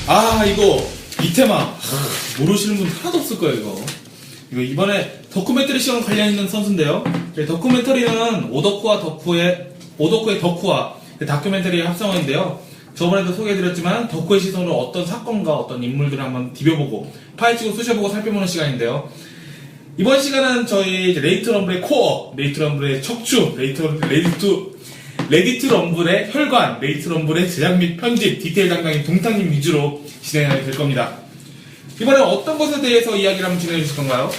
아, 이거 이 테마 모르시는 분 하나도 없을 거예요. 이거 이번에 다큐멘터리 시간 관련 있는 선수인데요. 다큐멘터리는 오덕후의 덕후와 다큐멘터리의 합성어인데요. 저번에도 소개해드렸지만 덕후의 시선으로 어떤 사건과 어떤 인물들을 한번 디벼보고 파헤치고 쑤셔보고 살펴보는 시간인데요. 이번 시간은 저희 이제 레디트 럼블의 코어, 레디트 럼블의 척추, 레디트 럼블의 혈관, 레디트 럼블의 제작 및 편집, 디테일 담당인 동탁님 위주로 진행하게 될 겁니다. 이번에 어떤 것에 대해서 이야기를 한번 진행해 주실 건가요?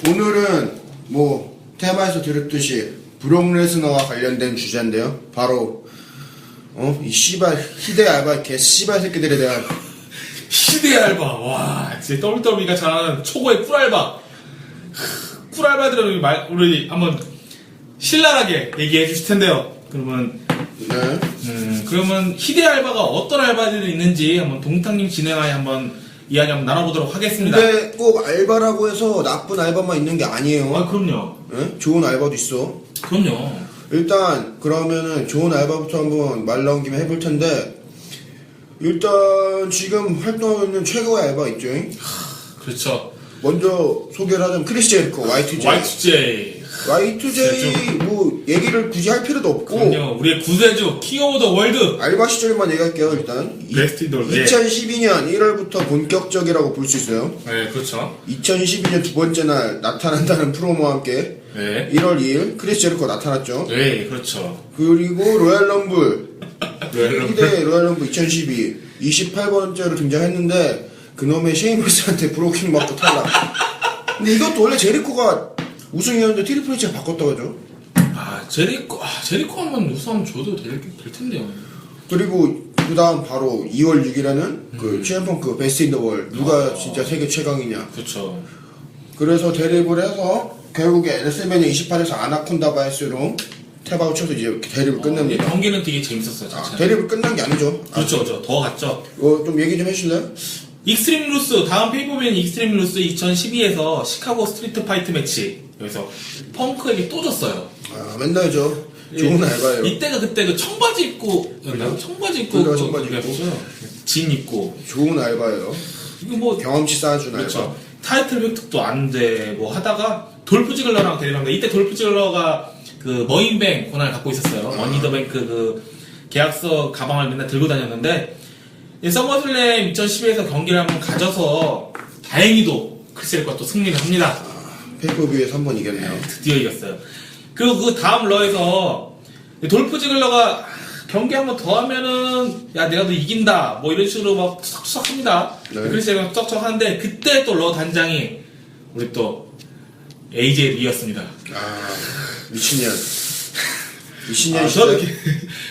오늘은 뭐 테마에서 들었듯이 브록 레스너와 관련된 주제인데요. 바로 이 씨발 히데 알바 개 씨발 새끼들에 대한 히데 알바, 와, 진짜 WWE가 잘하는 초보의 꿀알바. 꿀알바들은 우리 한번 신랄하게 얘기해 주실 텐데요. 그러면 히데 알바가 어떤 알바들이 있는지 한번 동탁님 진행하에 한번 이야기 한번 나눠보도록 하겠습니다. 근데 꼭 알바라고 해서 나쁜 알바만 있는 게 아니에요. 아, 그럼요. 예? 좋은 알바도 있어. 그럼요. 일단 그러면은 좋은 알바부터 한번 말 나온 김에 해볼 텐데, 일단 지금 활동하고 있는 최고의 알바 있죠? 그렇죠. 먼저 소개를 하자면 크리스 제리코 Y2J. Y2J 뭐 얘기를 굳이 할 필요도 없고, 그럼요. 우리의 구세주, 킹 오브 더 월드. 알바 시절만 얘기할게요. 일단 베스트 이돌. 2012년 1월부터 본격적이라고 볼 수 있어요. 네, 그렇죠. 2012년 두 번째 날 나타난다는 프로모와 함께 네. 1월 2일 크리스 제리코 나타났죠. 네, 그렇죠. 그리고 로얄 럼블 로얄 럼블. 1대 로얄 럼블 2012 28번째로 등장했는데 그놈의 셰이머스한테 브로킹 맞고 탈락. 근데 이것도 원래 제리코가 우승이었는데 트리플 H가 바꿨다고 하죠. 제리코 한번 우승하면 줘도 될 텐데요. 그리고 그 다음 바로 2월 6일에는 그 CM 펑크 베스트 인 더 월 누가 진짜 세계 최강이냐. 그렇죠. 그래서 대립을 해서 결국에 레슬매니아 28에서 아나콘다 바이스로 탭아웃 쳐서 이제 대립을 이 끝냅니다. 경기는 되게 재밌었어요. 자체는. 대립을 끝난 게 아니죠. 그렇죠. 더 갔죠. 좀 얘기 좀 해주실래요? 익스트림 루스, 다음 페이퍼빈 익스트림 루스 2012에서 시카고 스트리트 파이트 매치. 여기서 펑크에게 또 졌어요. 맨날 좋은 알바예요. 이때가 그때 그 청바지 입고였나요? 청바지 입고 그래요, 청바지 입고. 그랬어요. 진 입고. 좋은 알바예요. 이거 뭐 경험치 쌓아준 그렇죠. 알바. 타이틀 획득도 안 돼. 뭐 하다가 돌프 지글러랑 대립합니다. 이때 돌프 지글러가 그 머인뱅 권한을 갖고 있었어요. 머니더뱅크 그 계약서 가방을 맨날 들고 다녔는데 서머슬램 2012에서 경기를 한번 가져서 다행히도 크리스엘과 또 승리를 합니다. 페이퍼뷰에서 한 번 이겼네요. 드디어 이겼어요. 그리고 그 다음 러에서 돌프 지글러가 경기 한 번 더 하면은 야 내가 너 이긴다 뭐 이런 식으로 막 투석투석 합니다. 네. 크리스엘과 투석투석 하는데 그때 또 러 단장이 우리 또 AJ 리였습니다. 미친년. 미친년 저는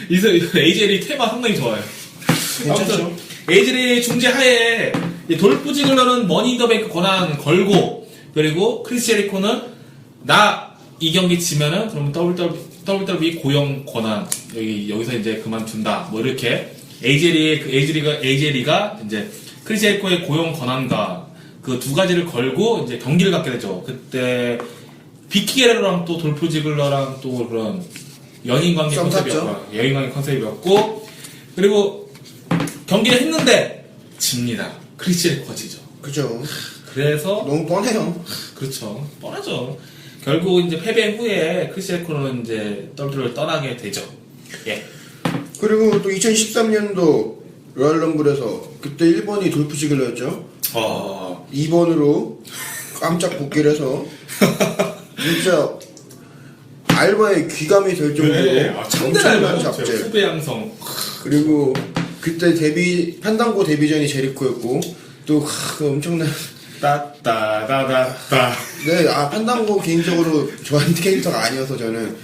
시절. AJ 리 테마 상당히 좋아요. 괜찮죠? 아무튼 AJ 리 중재 하에 돌프 지글러는 머니 인 더 뱅크 권한 걸고 그리고 크리스 제리코는 나 이 경기 지면은 그러면 WWE 고용 권한 여기서 이제 그만둔다 뭐 이렇게 AJ리가 이제 크리스 제리코의 고용 권한과 그 두 가지를 걸고 이제 경기를 갖게 되죠. 그때 비키 게레로랑 또 돌프 지글러랑 또 그런 연인 관계 썸 컨셉이었고 연인 관계 컨셉이었고 그리고 경기를 했는데 집니다. 크리스 제리코가 지죠. 그죠. 그래서 너무 뻔해요. 그렇죠. 뻔하죠. 결국 이제 패배 후에 크리스 제리코는 이제 WWE를 떠나게 되죠. 예. 그리고 또 2013년도 로얄 럼블에서 그때 1번이 돌프 지글러였죠. 2번으로 깜짝 복귀를 해서 진짜 알바의 귀감이 될 정도로 엄청난 잡재. 후배 양성. 그리고 그때 판당고 데뷔전이 제리코였고 또 그 엄청난 따따다다다. 네, 판단고 개인적으로 좋아하는 캐릭터가 아니어서 저는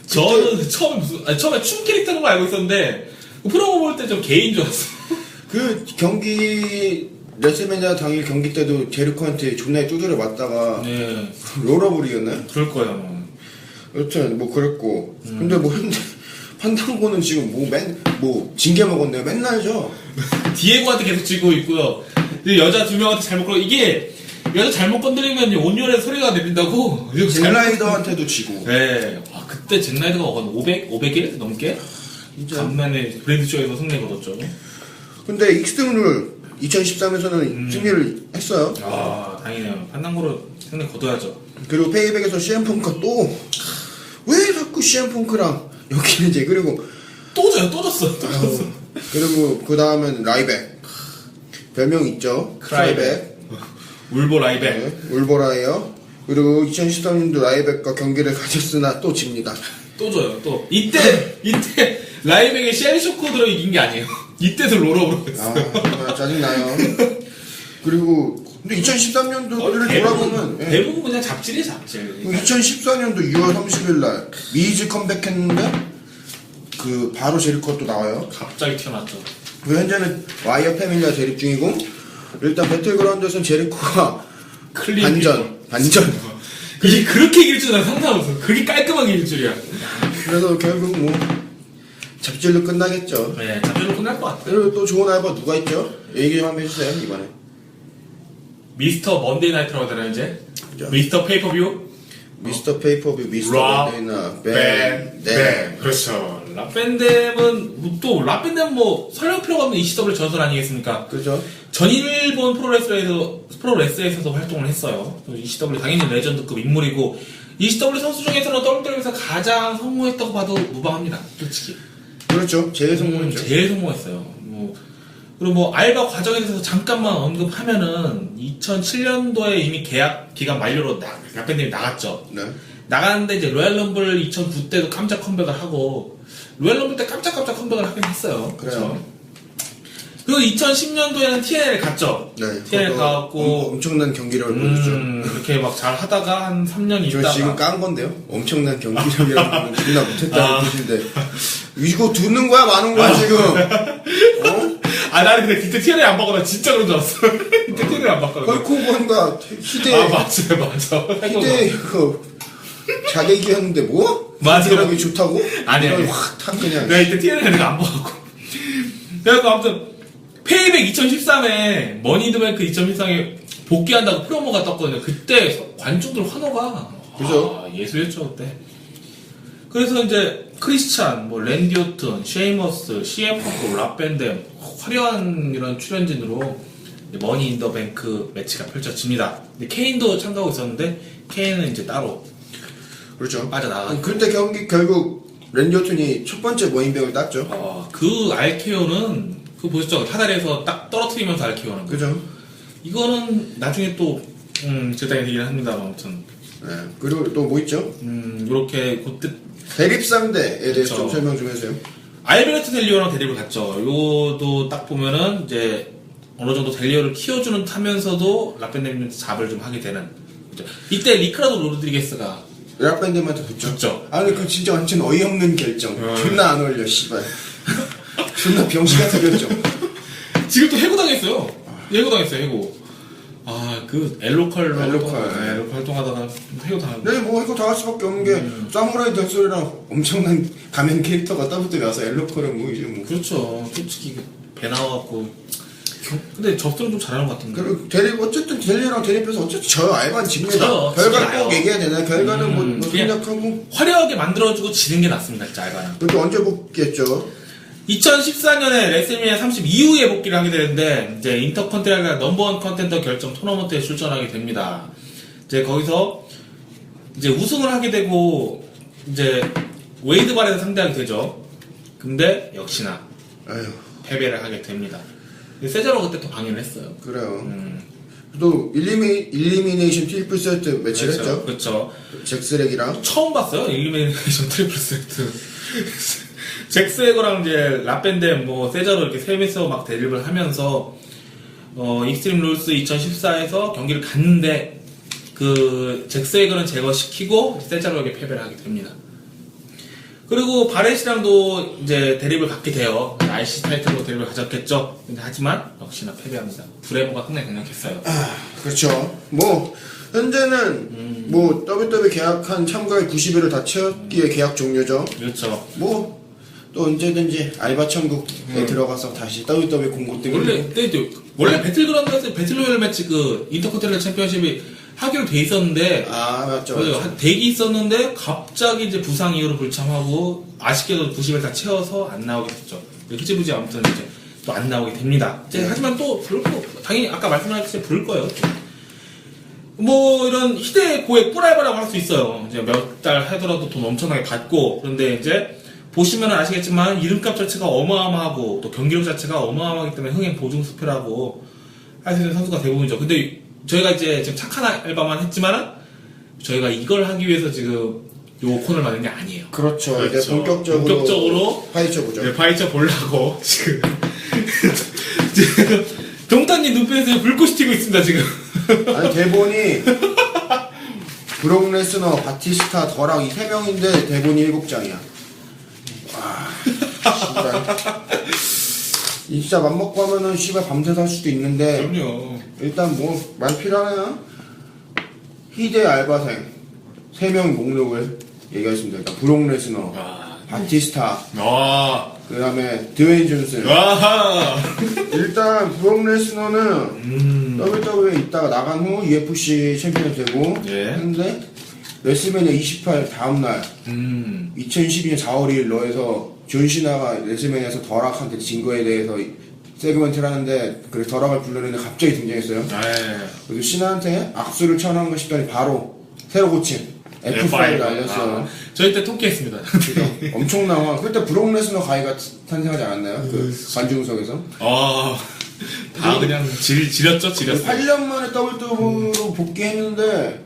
처음에 춤 캐릭터인 걸 알고 있었는데 프로모 볼 때 좀 개인 줄 알았어. 그 경기 레슬매니아 당일 경기 때도 제리코한테 존나 두드려 맞다가 네, 롤러블이었나요? 그럴 거예요. 여튼 뭐 그랬고 근데 뭐 현재 판단고는 지금 뭐 징계 먹었네요. 맨날 져. 디에고한테 계속 지고 있고요. 여자 2명한테 잘못 걸어 이게 여자 잘못 건드리면 온열의 소리가 내린다고. 잭라이더한테도 지고. 네. 그때 잭라이더가 500일 넘게 진짜. 간만에 브랜드 쇼에서 승리 거뒀죠. 근데 익스트림을 2013에서는 승리를 했어요. 다행이네요. 판단고로 승리 거둬야죠. 그리고 페이백에서 CM 펑크가 또 왜 자꾸 CM 펑크랑 여기는 이제 그리고 또 졌어. 그리고 그 다음엔 라이백 별명 있죠. 크라이백. 울보 라이백. 네, 울보라예요. 그리고 2013년도 라이백과 경기를 가졌으나 또 집니다. 또 져요. 또 이때 라이백에 쉘 쇼코드로 이긴 게 아니에요. 이때도 롤업으로 했어요. 짜증나요. 그리고 근데 2013년도를 돌아보면 대부분 그냥 잡질이에요, 잡질. 2014년도 6월 30일 날 미즈 컴백했는데 그 바로 제리코 또 나와요. 갑자기 튀어났죠. 그 현재는 와이어 패밀리와 대립 중이고 일단 배틀그라운드에서는 제리코가 클린 반전. 이게 그렇게 이길 줄은 상상없어. 그렇게 깔끔하게 이길 줄이야. 그래서 결국 뭐 잡질로 끝나겠죠. 네, 잡질로 끝날 것 같아. 그리고 또 좋은 알바 누가 있죠? 얘기 좀 한번 해주세요 이번에. 미스터 먼데이 나이트라고 하잖아요, 이제. 그죠. 미스터 페이퍼뷰. 미스터 페이퍼뷰, 미스터 라, 먼데이나 네. 그렇죠. 라펜뎀은 또 라펜뎀 뭐 설명 필요가 없는 ECW 전설 아니겠습니까? 그죠? 전 일본 프로레슬에서도 활동을 했어요. ECW 당연히 레전드급 인물이고 ECW 선수 중에서는 WWE에서 가장 성공했다고 봐도 무방합니다. 솔직히. 그렇죠. 제일 성공했죠. 제일 성공했어요. 그리고 뭐 알바 과정에 대해서 잠깐만 언급하면은 2007년도에 이미 계약 기간 만료로 라펜뎀이 나갔죠. 네. 나갔는데 이제 로얄럼블 2009 때도 깜짝 컴백을 하고 로얄럼블 때 깜짝 컴백을 하긴 했어요. 그래요. 그리고 2010년도에는 TNL 갔죠. 네. TNL 그것도 가갖고 엄청난 경기력을 보여줬죠. 그렇게 막 잘 하다가 한 3년 저 있다가 지금 깐 건데요. 엄청난 경기력이라고 존나 못했다는 뜻인데 이거 두는 거야 마는 거야 지금? 어? 나는 근데 그때 TNL 안 봤거든. 진짜 그런 줄 알았어. 그때 TNL 안 봤거든. 헐코건과 희대 맞아. 희대 그 자객이었는데 뭐? 맞아. 경기력이 좋다고? 아니. 확 그냥. 내가 이때 TNL 내가 안 봐갖고. 그래갖고 아무튼 페이백 2013에 머니드뱅크 2013에 복귀한다고 프로모가 떴거든요. 그때 관중들 환호가 그죠? 예술이었죠 그때. 그래서 이제 크리스찬, 뭐 랜디 오튼, 쉐이머스, CM 펑크, 라펜뎀 화려한 이런 출연진으로 머니 인 더 뱅크 매치가 펼쳐집니다. 근데 케인도 참가하고 있었는데 케인은 이제 따로 그렇죠. 빠져나가고. 그때 경기 결국 랜디 오튼이 첫 번째 모임백을 땄죠. 그 알케오는 그 보셨죠? 사다리에서 딱 떨어뜨리면서 알케오는 거. 그죠? 이거는 나중에 또 제가 얘기를 합니다. 아무튼 네. 그리고 또 뭐 있죠? 이렇게 그때 대립 상대에 대해서 그쵸. 좀 설명 좀 해주세요. 알베르트 델리오랑 대립을 갔죠. 요것도 딱 보면은 이제 어느 정도 델리오를 키워주는 타면서도 라펜뎀한테 잡을 좀 하게 되는. 그죠? 이때 리카르도 로드리게스가 라펜뎀한테 붙죠. 붙죠. 아니 그 진짜 완전 어이없는 결정. 존나 안 어울려 씨발. 존나 병신 같은 결정. 지금 또 해고당했어요. 해고. 그 엘로컬 활동하다가 해고당한. 네, 뭐 이거 다 할 수밖에 없는 게 사무라이 댄소리랑 엄청난 가면 캐릭터가 따붙어 가서 엘로컬은 뭐 이제 뭐. 그렇죠. 솔직히 배 나와갖고. 근데 접수는 좀 잘하는 것 같은데. 그리고 대립 어쨌든 델리랑 대립해서 어쨌든 저요 알바는 집니다. 져요. 결과를 진짜요. 꼭 얘기해야 되나? 결과는 뭐 그냥 생략하고. 화려하게 만들어주고 지는 게 낫습니다. 진짜 알바는. 그것도 언제 복귀했죠? 2014년에 레슬매니아 30 이후에 복귀를 하게 되는데 이제 인터컨티넨탈 넘버원 컨텐더 결정 토너먼트에 출전하게 됩니다. 이제 거기서 이제 우승을 하게 되고 이제 웨이드 발에서 상대하게 되죠. 근데 역시나 아휴 패배를 하게 됩니다. 세자로 그때 또 방해를 했어요. 그래요. 또 일리미네이션 트리플 세트 매치를 했죠. 그렇죠. 잭스렉이랑. 처음 봤어요. 일리미네이션 트리플 세트. 잭스에거랑 이제 라펜뎀 뭐 세자로 이렇게 세 명이서 막 대립을 하면서 익스트림 룰스 2014에서 경기를 갔는데 잭 세이거는 제거시키고 세자로에게 패배를 하게 됩니다. 그리고 바렛이랑도 이제 대립을 갖게 돼요. IC 타이틀로 대립을 가졌겠죠. 근데 하지만 역시나 패배합니다. 브레모가 상당히 강력했어요. 그렇죠. 뭐 현재는 뭐 WWE 계약한 참가일 90일을 다 채웠기에 계약 종료죠. 그렇죠. 뭐 또 언제든지 알바 천국에 들어가서 다시 WWE 공고 때문에 원래 배틀그라운드에서 배틀로얄 매치 인터컨티넨탈 챔피언십이 하기로 돼 있었는데 맞죠. 대기 있었는데 갑자기 이제 부상 이후로 불참하고 아쉽게도 90일 다 채워서 안 나오게 됐죠. 흐지부지 아무튼 이제 또 안 나오게 됩니다. 하지만 또 부를 거 당연히 아까 말씀하셨듯이 부를 거예요. 뭐 이런 희대의 고액 꿀알바라고 할 수 있어요. 이제 몇 달 하더라도 돈 엄청나게 받고 그런데 이제 보시면 아시겠지만 이름값 자체가 어마어마하고 또 경기력 자체가 어마어마하기 때문에 흥행 보증 수표라고 할 수 있는 선수가 대부분이죠. 근데 저희가 이제 지금 착한 알바만 했지만은 저희가 이걸 하기 위해서 지금 요 코너를 만든 게 아니에요. 그렇죠. 이제 본격적으로 파헤쳐 보죠. 네, 파헤쳐 보려고 지금 동탄님 눈빛에 불꽃이 튀고 있습니다 지금. 아니 대본이 브록 레스너, 바티스타, 더랑 이 3명인데 대본이 7장이야. 와, 진짜 맘먹고 하면은 씨발 밤새서 할 수도 있는데 그럼요. 일단 뭐 말 필요하나요? 희대 알바생 3명 목록을 얘기하겠습니다. 일단 브록 레스너, 바티스타, 그 다음에 드웨인 존슨. 일단 브록 레스너는 WWE 있다가 나간 후 UFC 챔피언이 되고 했는데 레슬매니아 28 다음날 2012년 4월 2일 러에서 존 시나가 레슬매니아에서 더락한테 진 거에 대해서 세그먼트를 하는데 그래서 더락을 부르는데 갑자기 등장했어요. 그래서 시나한테 악수를 청하는 거 싶더니 바로 새로 고침 F5를 알렸어요. 저희 때 통쾌했습니다. 엄청나와. 그때 브록 레스너 가이가 탄생하지 않았나요? 그 관중석에서. 다 그냥 지렸죠. 8년 만에 WWE로 복귀했는데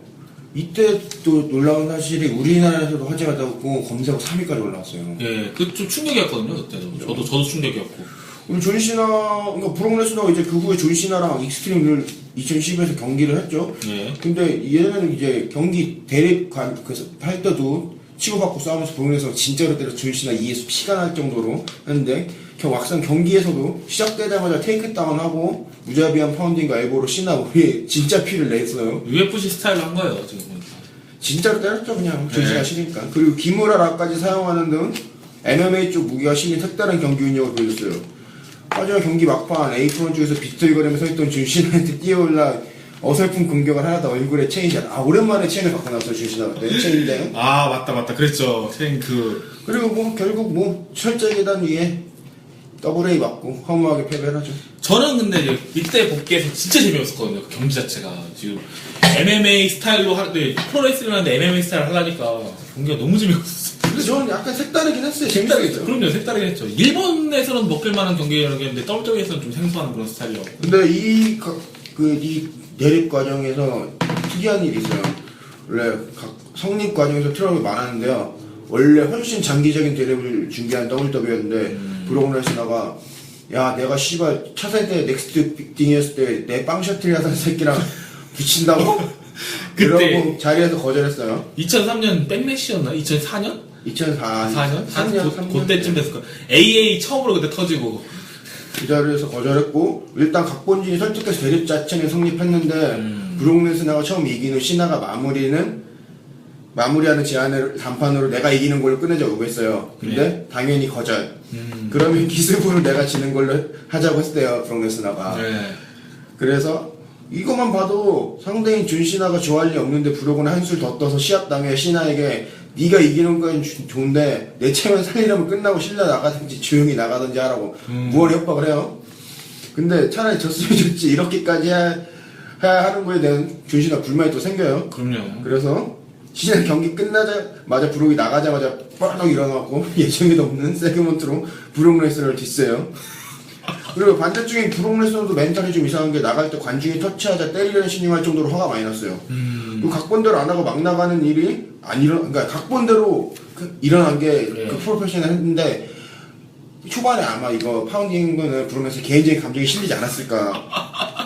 이때 또 놀라운 사실이 우리나라에서도 화제가 되고 검색 3위까지 올라왔어요. 예, 그 좀 충격이었거든요 그때도. 저도 충격이었고. 그럼 존 시나, 그러니까 브록 레스너가 이제 그 후에 존 시나랑 익스트림을 2012에서 경기를 했죠. 근데 얘네는 이제 경기 대립 할 때도 치고받고 싸우면서 브록 레스너가 진짜로 때려 존 시나 2에서 피가 날 정도로 했는데 막상 경기에서도 시작되자마자 테이크다운하고 무자비한 파운딩과 엘보로 시나 우리의 진짜 피를 냈어요. UFC 스타일로 한 거예요 지금 보니까. 진짜로 때렸죠 그냥 존 시나 싫으니까. 그리고 기무라락까지 사용하는 등 MMA 쪽 무기가 실린 색다른 경기 운영을 보여줬어요. 하지만 경기 막판 에이프론 쪽에서 비틀거리며 서있던 존 시나한테 뛰어올라 어설픈 공격을 하다 얼굴에 체인샷. 오랜만에 체인을 갖고 나왔어요 존 시나가. 체인데. 맞다 그랬죠. 체인 그리고 뭐 결국 뭐 철제 계단 위에 더블A 맞고 허무하게 패배를 하죠. 저는 근데 이때 복귀해서 진짜 재미없었거든요. 그 경기 자체가 지금 MMA 스타일로 하는데 프로레슬링 하는데 MMA 스타일 하려니까 경기가 너무 재미없었어요. 근데 저는 약간 색다르긴 했어요. 재밌었죠. 그럼요, 색다르긴 했죠. 일본에서는 먹힐만한 경기였는데 WWE에서는 좀 생소한 그런 스타일이었고. 근데 이 대립 과정에서 특이한 일이 있어요. 원래 각 성립 과정에서 트러블이 많았는데요. 원래 훨씬 장기적인 대립을 준비한 WWE였는데 브록 레스너가 야 내가 씨발 차세 때 넥스트 빅딩이었을 때 내 빵 셔틀이 하던 새끼랑 붙인다고? 그러고 자리에서 거절했어요. 2003년 백래시였나? 2004년? 2004년? 3년? 그때쯤 됐을 거야. AA 처음으로 그때 터지고. 그 자리에서 거절했고 일단 각본진이 설득해서 대립 자체는 성립했는데 브록 레스너가 처음 이기는 시나가 마무리하는 제안을 단판으로 내가 이기는 걸로 끝내자 요구했어요. 근데 당연히 거절. 그러면 기습으로 내가 지는 걸로 하자고 했어요 브록 레스너가. 그래서 이것만 봐도 상대인 존 시나가 좋아할 리 없는데 브록은 한술 더 떠서 시합 당해 시나에게 네가 이기는 건 좋은데 내 체면 살리려면 끝나고 실려 나가든지 조용히 나가든지 하라고 무언 협박을 해요. 근데 차라리 졌으면 좋지 이렇게까지 해야 하는 거에 대한 존 시나 불만이 또 생겨요. 그럼요. 그래서 시즌 경기 끝나자마자 브록이 나가자마자 뻘떡 일어나고 예정에도 없는 세그먼트로 브록 레스너를 뒷세요. 그리고 반대쪽인 브록 레스너도 멘탈이 좀 이상한 게 나갈 때 관중이 터치하자 때리려는 신용할 정도로 화가 많이 났어요. 그 각본대로 안 하고 막 나가는 일이 그러니까 각본대로 일어난 게 그 프로페셔널 했는데 초반에 아마 이거 파운딩 거는 브록 레스너 개인적인 감정이 실리지 않았을까.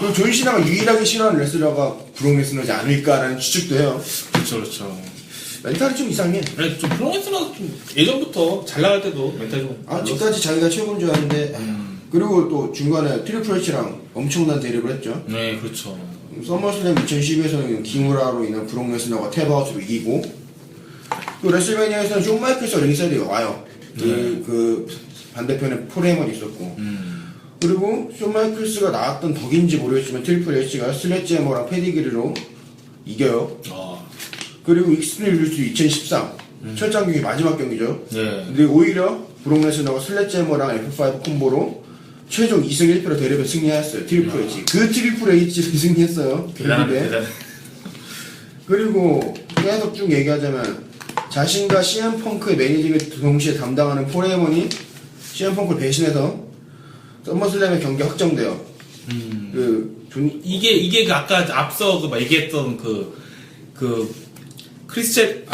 그리고 존 시나가 유일하게 싫어하는 레슬러가 브록 레스너지 않을까라는 추측도 해요. 그렇죠. 멘탈이 좀 이상해. 아니, 좀 프로레슬러가 좀 예전부터 잘 나갈 때도 멘탈이 좀. 아직까지 자기가 최고인 줄 아는데 그리고 또 중간에 트리플 H랑 엄청난 대립을 했죠. 네, 그렇죠. 서머슬램 2012에서는 기무라로 인한 브록 레스너가 탭아웃으로 이기고 그 레슬매니아에서는 존 마이클스가 링사이드에 와요. 그 반대편에 폴헤이먼이 있었고 그리고 존 마이클스가 나왔던 덕인지 모르겠지만 트리플 H가 슬래지해머랑 페디그리로 이겨요. 그리고 익스트림 루스 2013 철장 경기 마지막 경기죠. 네. 근데 오히려 브록 레스너가 슬래지해머랑 F5 콤보로 최종 2승 1패로 대립에 승리했어요. 트리플 H. 그 트리플 H를 승리했어요. 대단해. 그리고 계속 쭉 얘기하자면 자신과 CM 펑크의 매니징을 동시에 담당하는 폴 헤이먼이 CM 펑크를 배신해서 서머슬램의 경기 확정돼요. 이게 그 아까 앞서 그 막 얘기했던 크리스첼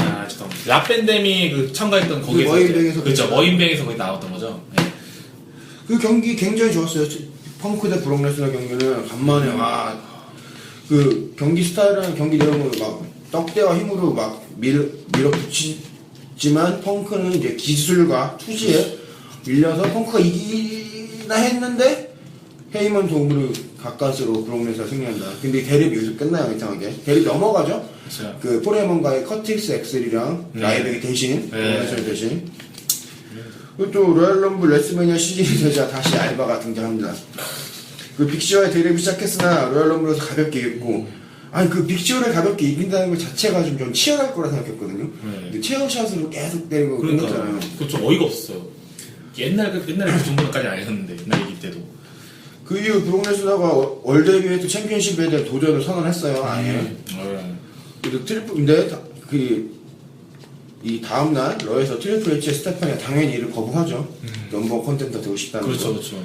라펜뎀이 그 참가했던 거기에서 머인뱅에서 그렇죠. 머인뱅에서 거기 나왔던 거죠. 네. 그 경기 굉장히 좋았어요. 펑크 대 브록 레스너 경기는 간만에 그 경기 스타일은 경기 내용을 막 떡대와 힘으로 막 밀어붙이지만 펑크는 이제 기술과 투지에 밀려서 펑크가 이기나 했는데 헤이먼 도움으로 가까스로 브록 레스너가 승리한다. 근데 대립이 여기서 끝나요. 이상하게 대립 넘어가죠. 그렇죠. 그 폴 헤이먼과의 커틱스 엑셀이랑 라이백이 대신 브록 레스너 대신 그리고 또 로얄 럼블 레슬매니아 시즌이 되자 다시 알바가 등장합니다. 그 빅시어의 대립을 시작했으나 로얄 럼블에서 가볍게 이겼고 아니 그 빅시어를 가볍게 이긴다는 것 자체가 좀 치열할 거라 생각했거든요. 근데 체어샷으로 계속 때리고 그랬잖아요. 그좀 어이가 없었어요. 옛날에 그 정도까지 아니었는데 옛날 이길 때도. 그 이후 브록 레스너가 월드 헤비웨이트 챔피언십에 대한 도전을 선언했어요. 아예. 그래도 트리플인데 이 다음날 러에서 트리플 H의 스테파니가 당연히 이를 거부하죠. 넘버 컨텐더 되고 싶다는 거. 그렇죠.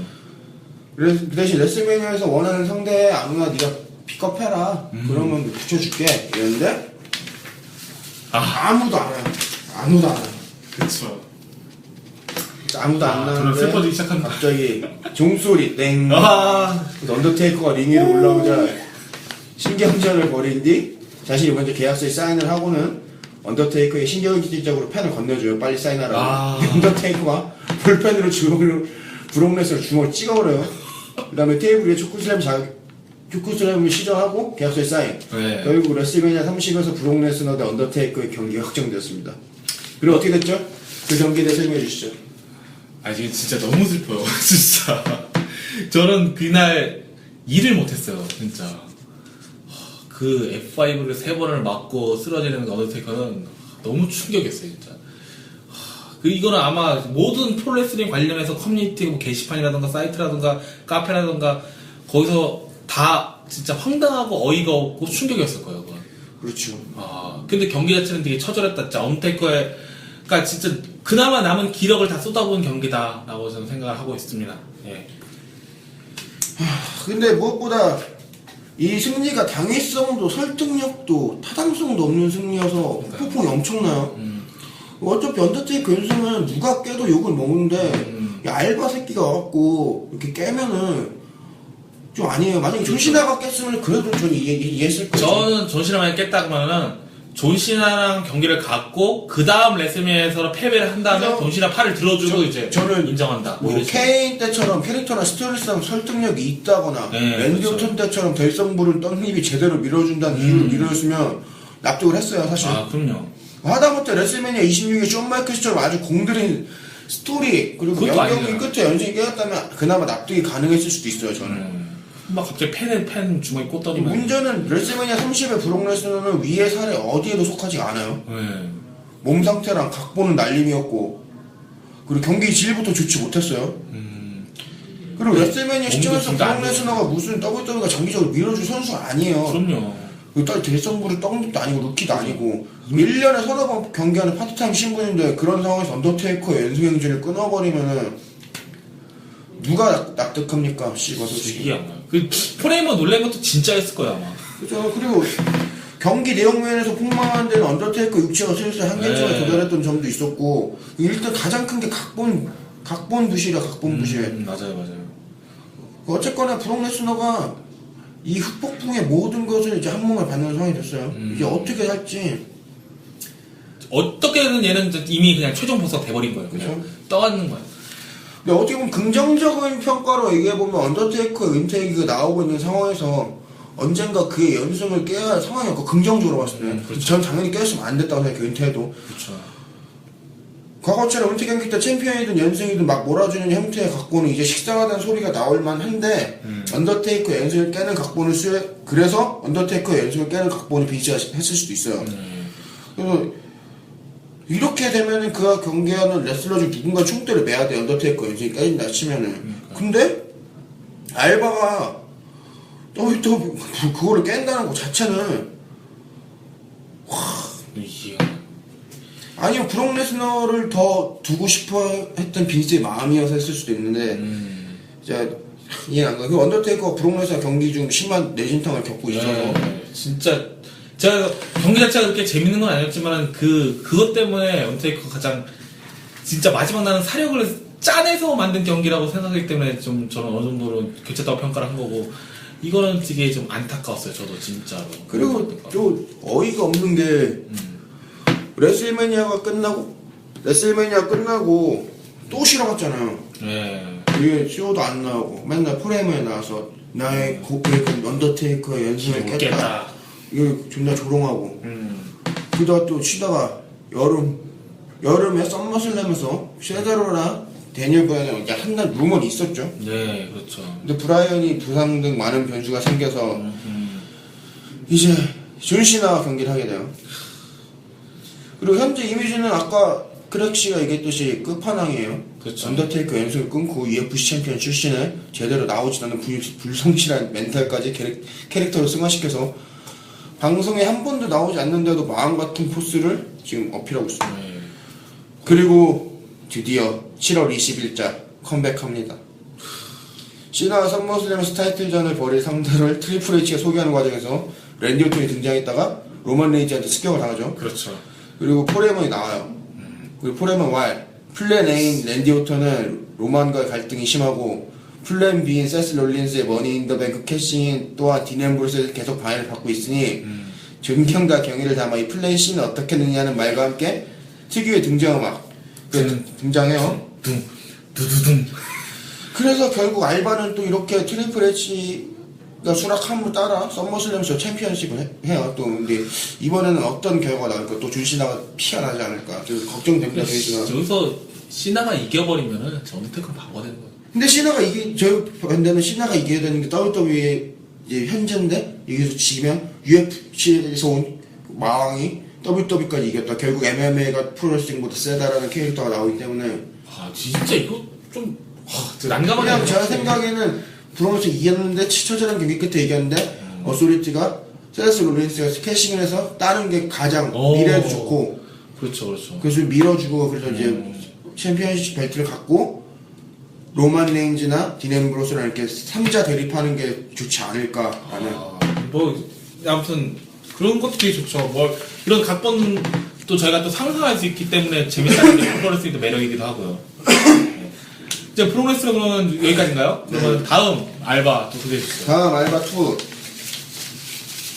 그 대신 레슬매니아에서 원하는 상대 아무나 네가 픽업해라. 그러면 붙여줄게. 이랬는데 아무도 안 해요. 그렇죠. 아무도 안 그럼 나는데 슬퍼지기 시작한다. 갑자기 종소리 땡. 그래서 언더테이커가 링 위로 올라오자 신경전을 벌인 뒤 자신이 먼저 계약서에 사인을 하고는 언더테이커의 신경질적으로 펜을 건네줘요. 빨리 사인하라고. 언더테이커가 볼펜으로 브록 레스너를 주먹을 찍어버려요. 그 다음에 테이블 위에 초코슬램을 시전하고 계약서에 사인. 결국 레슬매니아 30에서 브록 레스너 대 언더테이커의 경기가 확정되었습니다. 그리고 어떻게 됐죠? 그 경기에 대해 설명해 주시죠. 이게 진짜 너무 슬퍼요. 진짜. 저는 그날 일을 못했어요. 진짜. 그 F5를 3번을 맞고 쓰러지는 언더테이커는 너무 충격이었어요. 진짜. 이거는 아마 모든 프로레슬링 관련해서 커뮤니티 뭐 게시판이라든가 사이트라든가 카페라든가 거기서 다 진짜 황당하고 어이가 없고 충격이었을 거예요. 그건. 그렇죠. 근데 경기 자체는 되게 처절했다. 진짜 언더테이커의 그러니까 진짜 그나마 남은 기력을 다 쏟아부은 경기다라고 저는 생각을 하고 있습니다. 예. 근데 무엇보다 이 승리가 당위성도 설득력도 타당성도 없는 승리여서 폭풍이 엄청나요. 어차피 언더테이커 연승은 누가 깨도 욕을 먹는데 이 알바 새끼가 와갖고 이렇게 깨면은 좀 아니에요. 만약에 존시나가 깼으면 그래도 저는 이해했을 거예요. 저는 존시나만 깼다면은 존시나랑 경기를 갖고 그 다음 레슬매니아에서 패배를 한다면 존시나 팔을 들어주고 이제 저는 인정한다. 뭐 케인 때처럼 캐릭터나 스토리상 설득력이 있다거나 랜디 오튼 때처럼 대성부를 떡잎이 제대로 밀어준다는 이유로 밀어줬으면 납득을 했어요. 사실. 그럼요. 하다못해 레슬매니아 26에 숀 마이클스처럼 아주 공들인 스토리 그리고 연경기 끝에 연승이 깨졌다면 그나마 납득이 가능했을 수도 있어요. 저는. 막 갑자기 펜 주머니 꽂더니만. 문제는 레슬매니아 30의 브록 레스너는 위의 살에 어디에도 속하지 않아요. 몸 상태랑 각본은 날림이었고 그리고 경기 질부터 좋지 못했어요. 그리고 레슬매니아 시점에서 브록 레스너가 무슨 WWE가 장기적으로 밀어줄 선수가 아니에요. 그럼요. 대성부를 떡잎도 아니고 루키도 아니고 1년에 서너 번 경기하는 파트타임 신분인데 그런 상황에서 언더테이커의 연승 행진을 끊어버리면은 누가 납득합니까? 씨발 솔직히. 이해 안 가요. 폴헤이먼 놀란 것도 진짜였을 거야 아마. 그죠. 그리고 경기 내용 면에서 폭망한 데는 언더테이커 육체가 슬슬 한계점에 도달했던 점도 있었고 일단 가장 큰 게 각본 부실이야. 각본 부실. 맞아요. 어쨌거나 브록 레스너가 이 후폭풍의 모든 것을 이제 한 몸에 받는 상황이 됐어요. 이제 어떻게 할지. 어떻게든 얘는 이제 이미 그냥 최종 보스가 돼버린 거예요. 그냥 그쵸. 떠안는 거예요. 근데 어떻게 보면 긍정적인 평가로 얘기해보면 언더테이커의 은퇴기가 나오고 있는 상황에서 언젠가 그의 연승을 깨야 할 상황이었고, 긍정적으로 봤을 때. 그렇죠. 전 당연히 깼으면 안 됐다고 생각해요, 은퇴해도. 그렇죠. 과거처럼 은퇴 경기 때 챔피언이든 연승이든 막 몰아주는 형태의 각본은 이제 식상하다는 소리가 나올만 한데, 언더테이커의 연승을 깨는 각본을 그래서 언더테이커의 연승을 깨는 각본이 비치했을 수도 있어요. 그래서 이렇게 되면은 그가 경기하는 레슬러 중 누군가 총대를 매야 돼. 언더테이커 연승이 깨진다 치면은. 근데 알바가 또 그거를 깬다는 것 자체는 이게 아니면 브록 레스너를 더 두고 싶어 했던 빈스의 마음이어서 했을 수도 있는데 이제 이해 안 가. 그 언더테이커가 브록 레스너 경기 중 심한 뇌진탕을 겪고 있어서 진짜 제가 경기 자체가 그렇게 재밌는 건 아니었지만 그것 때문에 언테이커가 가장 진짜 마지막 나는 사력을 짜내서 만든 경기라고 생각하기 때문에 좀 저는 어느 정도로 교체다고 평가를 한 거고, 이거는 되게 좀 안타까웠어요. 저도 진짜로. 그리고 또 어이가 없는 게 레슬매니아가 끝나고 또 쉬러 갔잖아요. 네. 이게 쇼도 안 나오고 맨날 프레임에 나와서 나의 그 언더테이커의 연승을 깼다. 이거 존나 조롱하고. 그러다가 또 쉬다가 여름에 썸머슬램에서 쉐더로랑 데니얼 브라이언이 이제 한날 루머는 있었죠. 네, 그렇죠. 근데 브라이언이 부상 등 많은 변수가 생겨서 이제 존시나와 경기를 하게 돼요. 그리고 현재 이미지는 아까 크랙시가 얘기했듯이 끝판왕이에요. 그렇죠. 언더테이커 연승을 끊고 UFC 챔피언 출신을 제대로 나오지 않는 불성실한 멘탈까지 캐릭터로 승화시켜서 방송에 한 번도 나오지 않는데도 마음 같은 포스를 지금 어필하고 있습니다. 네. 그리고 드디어 7월 20일자 컴백합니다. 시나와 썸머슬램에서 타이틀전을 벌일 상대를 트리플 H가 소개하는 과정에서 랜디 오튼이 등장했다가 로만 레인지한테 습격을 당하죠. 그렇죠. 그리고 폴에먼이 나와요. 그리고 폴에먼 왈, 플랜 A인 랜디 오튼은 로만과의 갈등이 심하고, 플랜 B인 세스 롤린스의 머니 인 더 뱅크 캐시인 또한 딘 앰브로스에서 계속 방해를 받고 있으니 존경과 경의를 담아 이 플랜 C는 어떻게 느냐는 말과 함께 특유의 등장음악 등장해요. 두두둥. 그래서 결국 알바는 또 이렇게 트리플 H가 수락함을 따라 썸머슬램에서 챔피언십을 해요. 또 근데 이번에는 어떤 결과가 나올까? 또 존시나가 피가 나지 않을까? 좀 걱정됩니다. 저희가. 여기서 시나가 이겨버리면은 언테이커는 바보가 되는 거예요. 근데 시나가 저희 반대는 시나가 이겨야 되는 게 WWE 이제 현재인데 여기서 지면 UFC에서 온 마왕이 WWE까지 이겼다. 결국 MMA가 프로레슬링보다 세다라는 캐릭터가 나오기 때문에 아 진짜 이거 좀 난감하게. 그냥 제가 생각에는 브로머스 이겼는데 치쳐지는 경기 끝에 이겼는데 어소리티가 세스 롤린스가 캐싱을 해서 따는 게 가장 미래에도 좋고 그렇죠. 그래서 밀어주고 그래서 이제 챔피언십 벨트를 갖고 로만 레인즈나 딘 앰브로스랑 이렇게 3자 대립하는 게 좋지 않을까라는. 뭐 아무튼 그런 것도 되게 좋죠. 뭐 이런 각본도 저희가 또 상상할 수 있기 때문에 재밌다는 게 프로레슬링도 매력이기도 하고요. 네. 이제 프로레슬링 그러면 여기까지인가요? 그러면 다음 알바 또 소개해 주시죠. 다음 알바 2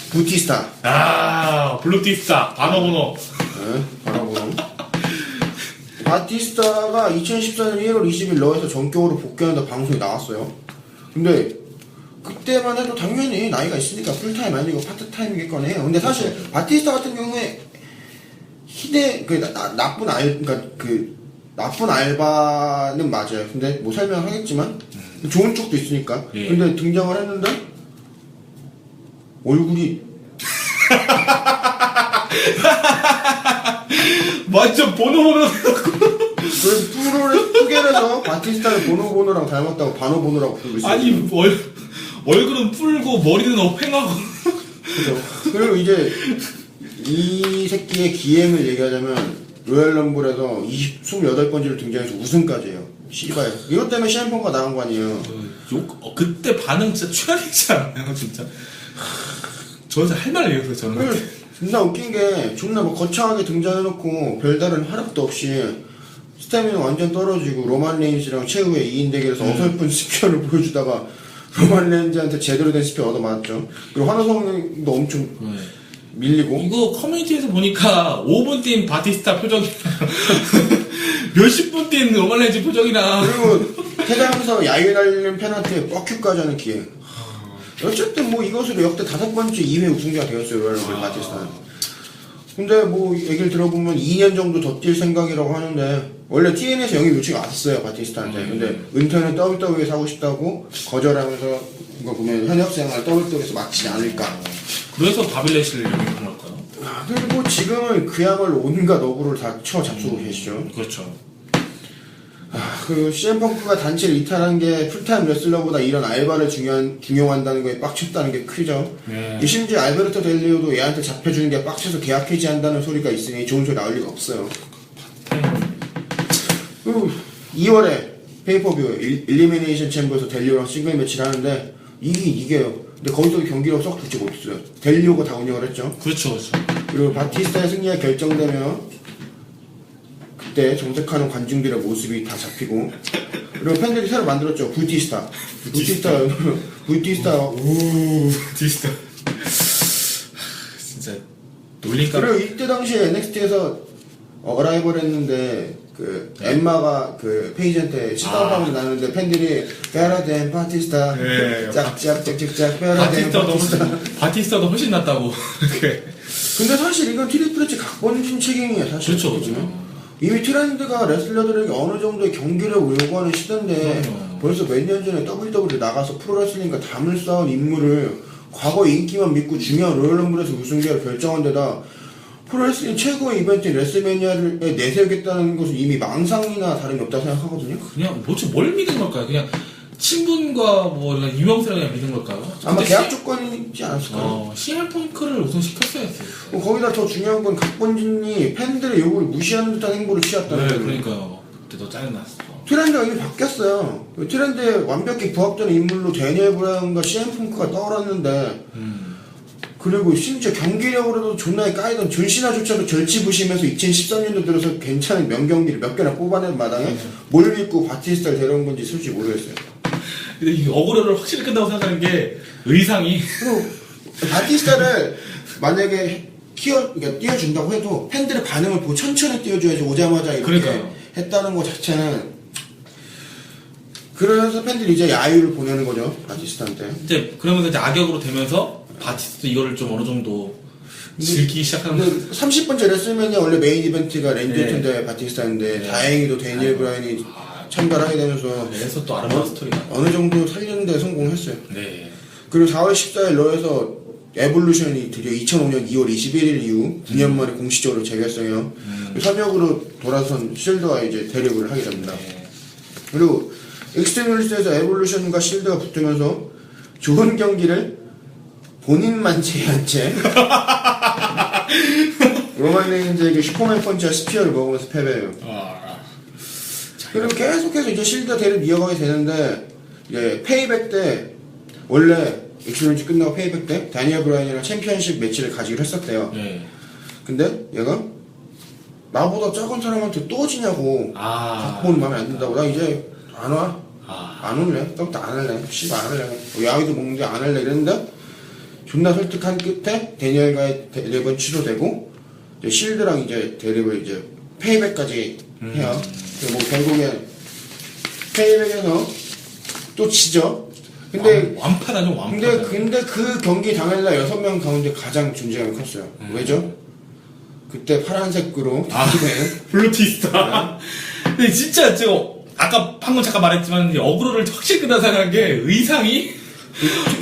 부티스타. 블루티스타 바노보노. 네, 바라보는. 바티스타가 2014년 1월 20일 러에서 전격으로 복귀하는데 방송에 나왔어요. 근데 그때만 해도 당연히 나이가 있으니까 풀타임 아니고 파트타임이겠거나 해요. 근데 사실 바티스타 같은 경우에 나쁜 알바는 맞아요. 근데 뭐 설명을 하겠지만 좋은 쪽도 있으니까. 예. 근데 등장을 했는데 얼굴이 완전 보노보노. 그래서 푸겔에서 바티스타를 보노보노랑 닮았다고 바노보노라고 부르고 있어요. 아니 얼굴은 뿔고 머리는 팽하고. 그죠. 그리고 이제 이 새끼의 기행을 얘기하자면 로얄 럼블에서 28번째로 등장해서 우승까지 해요. 씨발. 이것 때문에 샴폰가 나간 거 아니에요. 그때 반응 진짜 최악이지 않나요, 진짜? 저 진짜 할 말이 없어요, 저는. 존나 웃긴 게 존나 뭐 거창하게 등장해놓고 별다른 활약도 없이 스태미나 완전 떨어지고 로만 레인즈랑 최후의 2인 대결에서 어설픈 스피어를 보여주다가 로만 레인즈한테 제대로 된 스피어 얻어맞았죠. 그리고 환호성도 엄청 네. 밀리고. 이거 커뮤니티에서 보니까 5분 뛴 바티스타 표정이나 몇십 분 뛴 로만 레인즈 표정이나 그리고 퇴장하면서 야유 날리는 페널티에 뻑큐까지 하는 기회. 어쨌든 뭐 이것으로 역대 5번째 2회 우승자가 되었어요. 로얄 러블 바티스타는. 근데 뭐 얘기를 들어보면 2년 정도 더 뛸 생각이라고 하는데 원래 TN에서 영입 요청이 왔었어요 바티스타한테. 근데 은퇴는 WWE에서 하고 싶다고 거절하면서 이거 보면 현역 생활 WWE에서 마치지 않을까. 그래서 바빌레시를 영입한 걸까요? 그리고 지금은 그야말로 온갖 어구를 다 쳐 잡수고 계시죠. 그렇죠. 그 CM 펑크가 단체를 이탈한 게 풀타임 레슬러보다 이런 알바를 중용한다는 거에 빡쳤다는 게 크죠. 네. 심지어 알베르토 델리오도 얘한테 잡혀주는 게 빡쳐서 계약 해지한다는 소리가 있으니 좋은 소리 나올 리가 없어요. 그리고 2월에 페이퍼뷰 일리미네이션 챔버에서 델리오랑 싱글 매치를 하는데 이겨요. 근데 거기서 경기력 썩 좋지 못했어요. 델리오가 다 운영을 했죠. 그렇죠, 그렇죠. 그리고 바티스타의 승리가 결정되면 그때 정색하는 관중들의 모습이 다 잡히고 그리고 팬들이 새로 만들었죠. 부티스타 디스타. 진짜 놀림감. 그리고 이때 당시에 NXT에서 어라이벌 했는데 그 엠마가 그 페이지한테 치다방을 나는데 팬들이 베라덴 바티스타 네. 짝짝짝짝짝 베라덴 바티스타. 바티스타도 훨씬 낫다고. 이렇게. 근데 사실 이건 트리플 H 각본진 책임이에요. 사실. 그렇죠, 그렇죠. 이미 트렌드가 레슬러들에게 어느 정도의 경기력을 요구하는 시대인데 그럼요. 벌써 몇 년 전에 WWE 나가서 프로레슬링과 담을 쌓은 인물을 과거 인기만 믿고 중요한 로열럼블에서 우승자를 결정한 데다 프로레슬링 최고의 이벤트인 레슬매니아를 내세우겠다는 것은 이미 망상이나 다름이 없다고 생각하거든요. 그냥 뭘 믿은 걸까요? 그냥 친분과 뭐 이런 유명세를 그냥 믿은 걸까요? 아마 근데 계약 조건이지 않았을까요? CM 펑크를 우승시켰어야 했어요. 거기다 더 중요한 건 각본진이 팬들의 요구를 무시하는 듯한 행보를 취했다는 네, 거예요. 그러니까요. 그때 더 짜증났어. 트렌드가 이미 바뀌었어요. 트렌드에 완벽히 부합되는 인물로 데니엘 브라운과 CM 펑크가 떠올랐는데 그리고 심지어 경기력으로도 존나게 까이던 존시나조차도 절치부심해서 2013년도 들어서 괜찮은 명경기를 몇 개나 뽑아낸 마당에 뭘 믿고 바티스타를 데려온 건지 솔직히 모르겠어요. 근데 이 어그로를 확실히 끝나고 생각하는 게 의상이 그리고 바티스타를 만약에 그러니까 띄워준다고 해도 팬들의 반응을 보고 천천히 띄워줘야지 오자마자 이렇게 그러니까요. 했다는 것 자체는 그래서 팬들이 이제 야유를 보내는 거죠 바티스타한테. 이제 그러면서 이제 악역으로 되면서 바티스도 이거를 좀 어느 정도 즐기기 시작하는 거예요. 근데 30번째 레슬매니아 원래 메인 이벤트가 랜디 네. 오튼 대 바티스타인데 네. 다행히도 데니엘 브라운이 참가를 하게 되면서 그래서 또 아름다운 스토리가. 어느 정도 살리는 데 성공했어요. 네. 그리고 4월 14일 러에서 에볼루션이 드디어 2005년 2월 21일 이후 9년 만에 공식적으로 재결성해요. 선역으로 돌아선 실드와 이제 대립을 하게 됩니다. 네. 그리고 익스트림 릴스에서 에볼루션과 실드가 붙으면서 좋은 경기를 본인만 제한 채 로만 레인즈에게 슈퍼맨 펀치와 스피어를 먹으면서 패배해요. 그리고 계속해서 이제 실드 대립 이어가게 되는데 이제 페이백 때 원래 익스트림 끝나고 페이백 때 다니엘 브라이언이랑 챔피언십 매치를 가지기로 했었대요. 네. 근데 얘가 나보다 작은 사람한테 또 지냐고 각본 마음에 안 든다고 나 이제 안 와. 안 올래. 떡도 안 할래. 씨발 안 할래. 야위도 먹는데 안 할래 이랬는데 존나 설득한 끝에 데니엘과의 대립은 취소되고 이제 실드랑 이제 대립을 이제 페이백까지 해요. 그리고 뭐 결국에 페이백에서 또 지죠. 근데 완파다죠, 완파. 근데 그 경기 당일날 6명 가운데 가장 존재감이 컸어요. 왜죠? 그때 파란색으로 블루티스타. 근데 진짜 저 아까 방금 잠깐 말했지만 이제 어그로를 확실히 끝나 생각한 게 의상이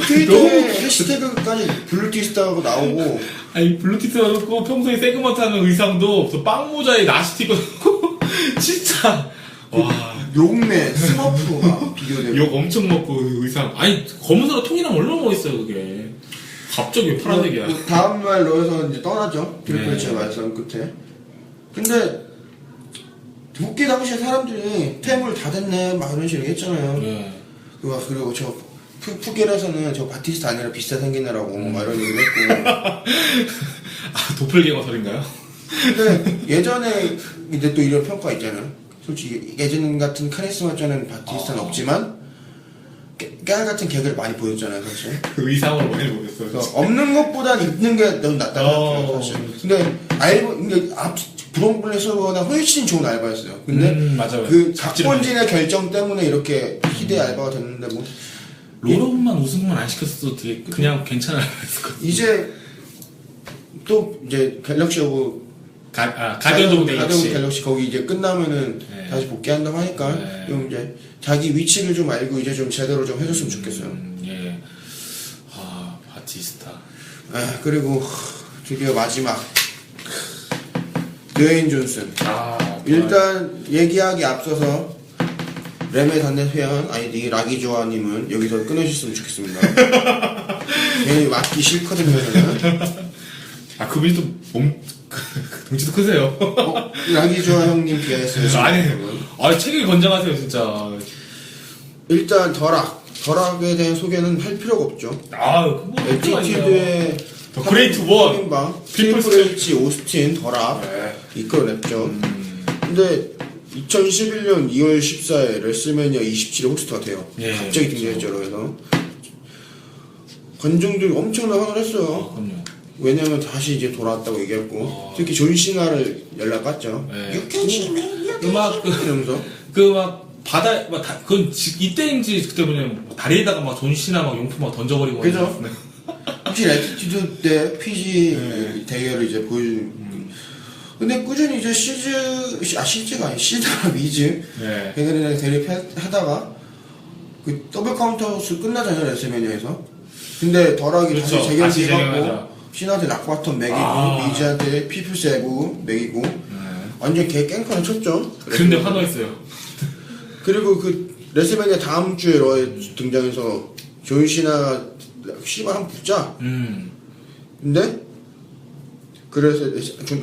트위터에 해시태그까지 블루티스타하고 나오고 아니 블루티스가 그렇고 평소에 세그먼트 하는 의상도 또 빵모자에 나시티 입고 진짜 와 용매 스머프가 비교되고 욕 엄청 먹고 의상 아니 검은색으로 통이랑 얼마나 멋있어요 그게 갑자기 왜 파란색이야. 다음날 러에서 이제 떠나죠. 트리플 H가 네. 말씀 끝에. 근데 복귀 당시에 사람들이 퇴물 다 됐네 막 이런 식으로 했잖아요. 네. 그리고 저 푸겔에서는 저 바티스타 아니라 비슷하게 생기느라고 막 이런 얘기를 했고. 아 도플갱어설인가요? 근데 예전에 이제 또 이런 평가 있잖아요. 솔직히 예전 같은 카리스마 쩌는 바티스타는 없지만 깨알 같은 개그를 많이 보였잖아요, 사실. 그 의상으로 많이 보였어요. 그래서 없는 것보단 있는 게 너무 낫다고 생각해요, 사실. 근데 브롱블레서보다 훨씬 좋은 알바였어요. 근데 맞아요. 그 잡지를 각본진의 결정 때문에 이렇게 희대의 알바가 됐는데 뭐 롤업만 우승만 안 시켰어도 되게 그냥 괜찮은 알바였거든요. 이제 갤럭시 오브 가디언 오브 갤럭시. 갤럭시 거기 이제 끝나면은 네. 다시 복귀한다고 하니까 네. 좀 이제 자기 위치를 좀 알고 이제 좀 제대로 좀 해줬으면 좋겠어요. 예. 아, 바티스타. 그리고 드디어 마지막 드웨인 존슨. 일단 얘기하기 앞서서 램의 단내 회원 아이디 라기조아님은 여기서 끊어주셨으면 좋겠습니다. 괜히 맞기 싫거든요. 저는. 그분이 또 덩치도 크세요. 라기조아 형님 비하했어요. 아니, 체격이 건장하세요, 진짜. 일단 덜악에 대한 소개는 할 필요가 없죠. 뭐, 에티튜드의 더 그레이트 원. 인 피플스 트리플 H 오스틴 덜악 이끌어냈죠. 근데 2011년 2월 14일 레슬매니아 27에 호스트가 돼요. 예, 갑자기 등장했죠. 그래서 관중들이 엄청난 환호를 했어요. 그럼요. 왜냐면 다시 이제 돌아왔다고 얘기했고 특히 존 시나를 연락받죠. 네. 음악 이러면서 그건 이때인지 그때 뭐냐면 다리에다가 막 존시나 막 용품 막 던져버리고. 그죠? 혹시 에티튜드 때 PG 대결을 이제 근데 꾸준히 이제 시즈가 아니 시드나 미즈 네. 걔네들이랑 대립하다가 그 더블 카운터스 끝나잖아요 레슬매니아에서. 근데 덜하기 그렇죠. 다시 다시 재경기하고 재경하자. 신한테 락바텀 매기고 미즈한테 피플스 에브 매기고 완전 개 깽판을 쳤죠. 근데 환호했어요. 그리고 그 레슬매니아 다음 주에 러에 등장해서 존 시나 씨발 한 붙자. 근데 그래서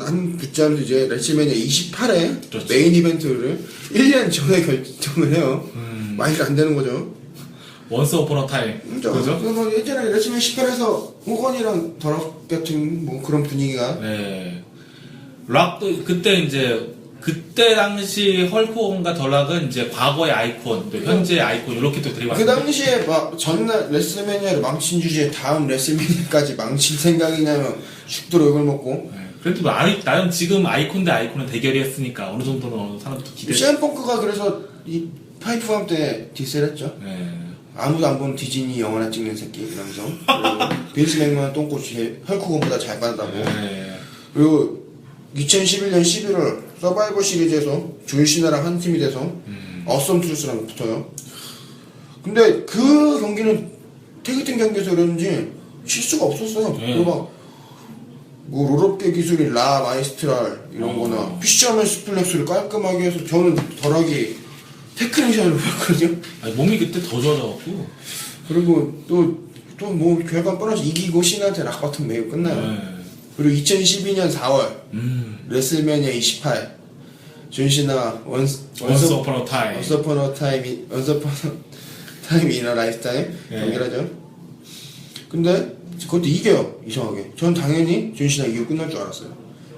한 붙자면서 이제 레슬매니아 28회 그렇죠. 메인 이벤트를 1년 전에 결정을 해요. 말이 안 되는 거죠. 원스 어폰 어 타임. 그죠? 그죠? 그래서 예전에 레슬매니아 18에서 호건이랑 더락 같은 뭐 그런 분위기가 네. 락도 그때 당시 헐크호건과 덜락은 이제 과거의 아이콘, 또 현재의 아이콘 이렇게 또 데리고 그 왔어요. 당시에 막 전날 레슬매니아를 망친 주제에 다음 레슬매니아까지 망칠 생각이냐면 죽도록 욕을 먹고. 네. 그래도 뭐 나는 지금 아이콘 대 아이콘은 대결이었으니까 어느 정도는 사람들도 기대. CM 펑크가 그래서 이 파이프밤 때 디스를 했죠. 네. 아무도 안 본 디즈니 영화나 찍는 새끼 이러면서. 그리고 빈스 맥만 똥꼬치 헐크건보다 잘 받았다고. 네. 그리고 2011년 11월 서바이벌 시리즈에서 존 시나랑 한 팀이 돼서 어썸 투스랑 붙어요. 근데 그 경기는 태그팀 경기에서 그런지 실수가 없었어요. 그리고 뭐 롤업계 기술인 라 마이스트랄 이런 거나 피셔맨 스플렉스를 깔끔하게 해서 저는 덜하기 테크니션을 보였거든요. 아니, 몸이 그때 더 좋아져갖고. 그리고 또 뭐 결과는 뻔하지 이기고 신한테 락바텀 매고 끝나요. 네. 그리고 2012년 4월 레슬매니아 28 존시나 원스 어폰 어 타임. 원스 어폰 어 타임 이너 라이프타임 경기를 하죠. 근데 그것도 이겨요. 이상하게 전 당연히 존시나 이기고 끝날 줄 알았어요.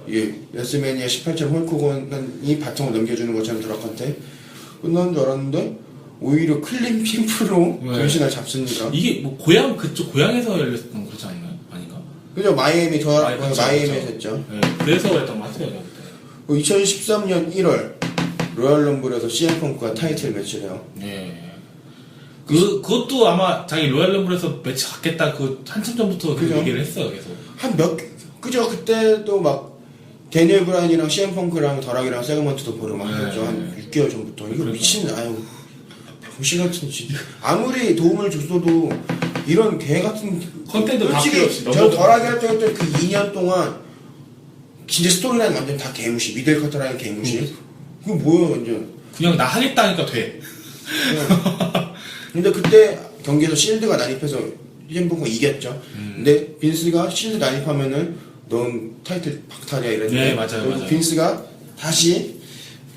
이게 레슬매니아 18처럼 헐크건이 바통을 넘겨주는 것처럼 드락한테 끝난 줄 알았는데 오히려 클린 핑프로 존시나를 잡습니다. 이게 뭐 고향 그쪽 고향에서 열렸던 그렇지 않나요? 아닌가? 그죠. 마이애미에서 그쵸. 했죠. 네. 그래서 그랬던 것 같아요. 그때. 2013년 1월 로얄 럼블에서 CM 펑크가 타이틀 매치를 해요. 네. 그것도 아마 자기 로얄 럼블에서 매치 갖겠다 그 한참 전부터 그 그죠. 얘기를 했어요. 계속. 그죠. 그때도 막 데니엘 브라이언이랑 CM 펑크랑 더락이랑 세그먼트도 보러 막 했죠. 네. 한 6개월 전부터. 이거 그러니까. 미친 병신 같은 짓. 아무리 도움을 줬어도 이런 개 같은 컨텐츠 다 필요 없이 솔직히 너무 저 덜하게 활동했던 그 2년 동안 진짜 스토리라인 완전 다 개무시. 미들 커터라인 개무시. 그거 뭐야 완전. 그냥 나 하겠다니까 돼. 근데 그때 경기에서 실드가 난입해서 CM 펑크가 이겼죠. 근데 빈스가 실드 난입하면은 넌 타이틀 박탈이야 이랬는데 네, 맞아요. 빈스가 다시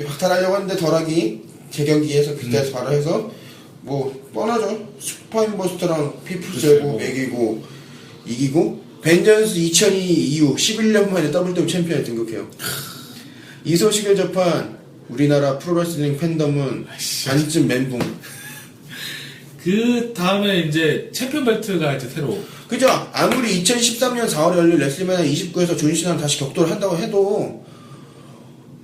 박탈하려고 했는데 덜하기 재경기에서 그때서 바로 해서 뭐 뻔하죠. 슈퍼인버스터랑 피플스에고 매기고 이기고 벤전스 2002 이후 11년 만에 WW 챔피언에 등극해요. 이 소식을 접한 우리나라 프로레슬링 팬덤은 반쯤 멘붕. 그 다음에 이제 챔피언 벨트가 이제 새로. 그죠? 아무리 2013년 4월에 열린 레슬매니아 29에서 존시나는 다시 격돌을 한다고 해도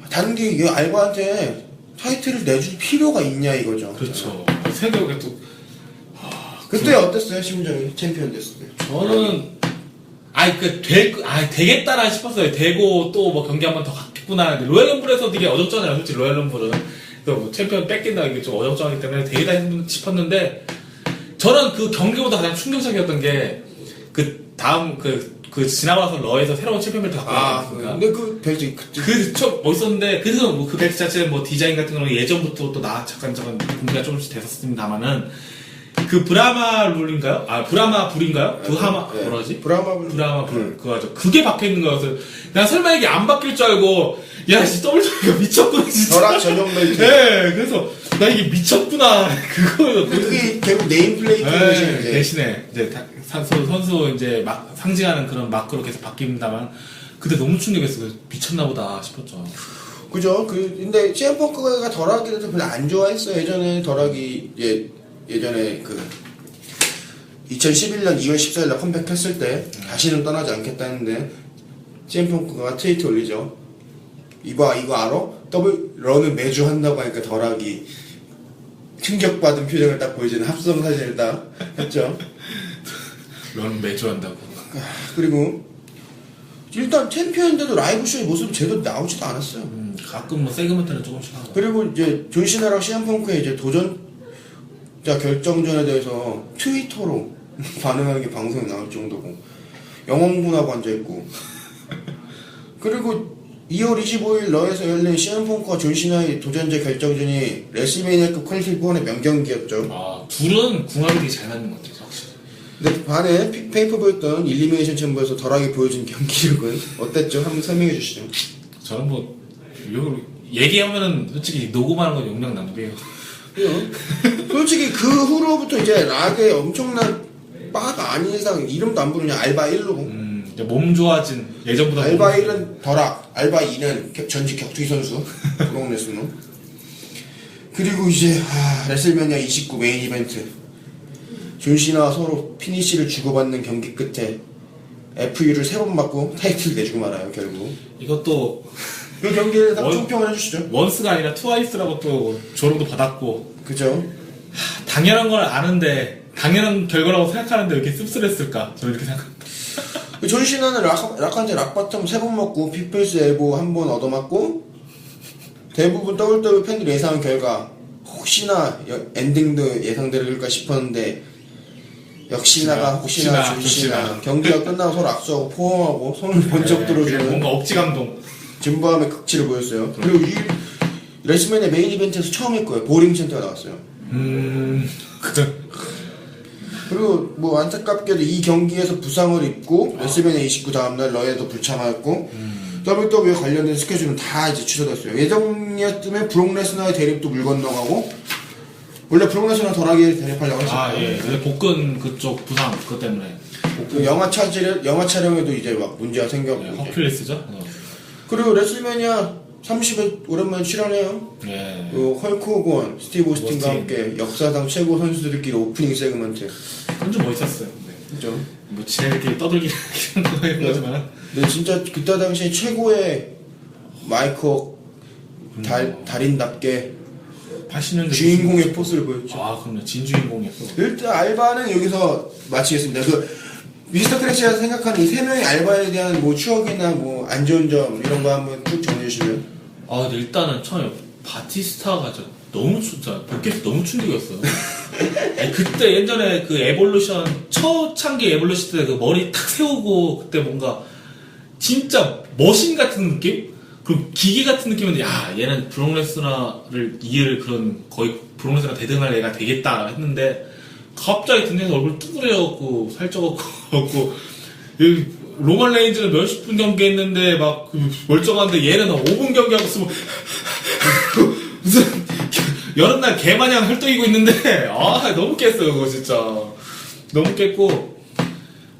단기 이 알바한테 타이틀을 내줄 필요가 있냐 이거죠. 그렇죠. 새벽에 또. 그때 어땠어요 심정이 챔피언 됐을 때? 저는, 되겠다라 싶었어요. 되고 또 뭐 경기 한 번 더 갖겠구나. 근데 로얄럼블에서 되게 어정쩡해요. 솔직히 로얄럼블은. 또 뭐 챔피언 뺏긴다 이게 좀 어정쩡하기 때문에 되겠다 싶었는데, 저는 그 경기보다 가장 충격적이었던 게, 그 다음, 그 지나고 나서 러에서 새로운 챔피언 벨트 갖고 나왔으니까. 근데 그 벨트 좀 멋있었는데, 그래서 뭐 그 벨트 자체는 뭐 디자인 같은 거는 예전부터 또 잠깐 공개가 조금씩 됐었습니다만은, 그 브라마 룰인가요? 브라마 불인가요? 부하마, 네. 뭐라지? 브라마 불, 그거죠. 그게 박혀있는 거여서, 난 설마 이게 안 바뀔 줄 알고, 야, 씨, WWE가 미쳤구나, 진짜. 벼락 전용 벨트. 네, 그래서, 나 이게 미쳤구나, 그거예요. 그게 결국 네임플레이트 대신 대신에, 이제, 선수 이제 막, 상징하는 그런 마크로 계속 바뀝니다만, 그때 너무 충격했어요. 미쳤나보다 싶었죠. 그죠? 근데 CM 펑크가 덜하기를 별로 안 좋아했어요. 예전에 덜하기 예전에 2011년 2월 14일날 컴백했을 때 다시는 떠나지 않겠다 했는데 CM 펑크가 트위트 올리죠. 이거 알아? 런을 매주 한다고 하니까 덜하기 충격받은 표정을 딱 보여주는 합성 사진을 딱 했죠. 런 매주 한다고. 그리고 일단 챔피언인데도 라이브 쇼의 모습이 제대로 나오지도 않았어요. 가끔 뭐 세그먼트는 조금씩 하고. 그리고 이제 존 시나랑 CM 펑크의 이제 도전자 결정전에 대해서 트위터로 반응하는 게 방송에 나올 정도고 영웅분하고 앉아있고 그리고 2월 25일 러에서 열린 CM 펑크와 존 시나의 도전자 결정전이 레슬매니아급 퀄리피본의 명경기였죠. 둘은 궁합이 되게 잘 맞는 것 같아요, 확실히. 근데 반해 페이퍼보였던 일리미네이션 챔버에서 덜하게 보여준 경기력은 어땠죠? 한번 설명해 주시죠. 저는 뭐, 얘기하면은 솔직히 녹음하는 건 용량 낭비예요. 솔직히 그 후로부터 이제 락의 엄청난 바가 아닌 이상 이름도 안 부르냐. 알바 1로 이제 몸 좋아진, 예전보다. 알바 1은 덜악, 알바 2는 전직 격투기 선수 브록 레스너. 그리고 이제 레슬매니아 29 메인 이벤트 존 시나와 서로 피니시를 주고받는 경기 끝에 FU를 3번 맞고 타이틀 내주고 말아요. 결국 이것도 그 경기에 딱 총평을 해주시죠. 원스가 아니라 트와이스라고 또 조롱도 받았고, 그죠? 당연한 걸 아는데, 당연한 결과라고 생각하는데 왜 이렇게 씁쓸했을까? 저는 이렇게 생각합니다. 존 시나는 락한테 락바텀 3번 먹고 피플스 엘보 1번 얻어맞고 대부분 WWE 팬들이 예상한 결과 혹시나 엔딩도 예상될까 싶었는데 역시나가 혹시나 존 시나 경기가 끝나고 서로 악수하고 포옹하고 손을 번쩍 들어주는 뭔가 억지 감동. 진부함의 극치를 보였어요. 그리고 이 레슬매니아 메인 이벤트에서 처음 했고요. 보링 센터가 나왔어요. 그리고 뭐 안타깝게도 이 경기에서 부상을 입고 레슬매니아 29 다음날 러에도 불참하였고 WWE 관련된 스케줄은 다 이제 취소됐어요. 예정이었으면 브록 레스너의 대립도 물 건너가고 원래 브록 레스너 덜하게 대립하려고 했었어요. 예. 복근 그쪽 부상, 그것 때문에. 그 영화 촬영에도 이제 막 문제가 생겼고 허큘리스죠? 그리고 레슬매니아 30에 오랜만에 출연해요. 예. 헐크 호건, 스티브 오스틴과 오스틴. 함께 역사상 최고 선수들끼리 오프닝 세그먼트. 그건 좀 멋있었어요. 네. 그죠? 뭐, 지네들끼리 떠들기는 하는 거지만. 근데 진짜 그때 당시에 최고의 마이크 달인답게 80년대. 주인공의 포스를 보였죠. 그럼요. 진주인공이었어. 일단 알바는 여기서 마치겠습니다. 미스터 크래시가 생각하는 이 3명의 알바에 대한 뭐 추억이나 뭐 안 좋은 점 이런 거 한번 쭉 정리해주시면. 근데 일단은 처음에 바티스타가 너무 복귀해서 너무 충격이었어요. 아니, 그때 예전에 그 에볼루션, 초창기 에볼루션 때 그 머리 탁 세우고 그때 뭔가 진짜 머신 같은 느낌? 그리고 기계 같은 느낌인데, 얘는 브록 레스너를 이을 그런 거의 브록 레스너 대등할 애가 되겠다 했는데, 갑자기 등에서 얼굴 뚜그려갖고 살쪄갖고 로만 레인즈는 몇십 분 경기 했는데 막 멀쩡한데 얘는 5분 경기하고 있으면 무슨 여름날 개마냥 헐떡이고 있는데 너무 깼어요 그거 진짜 너무 깼고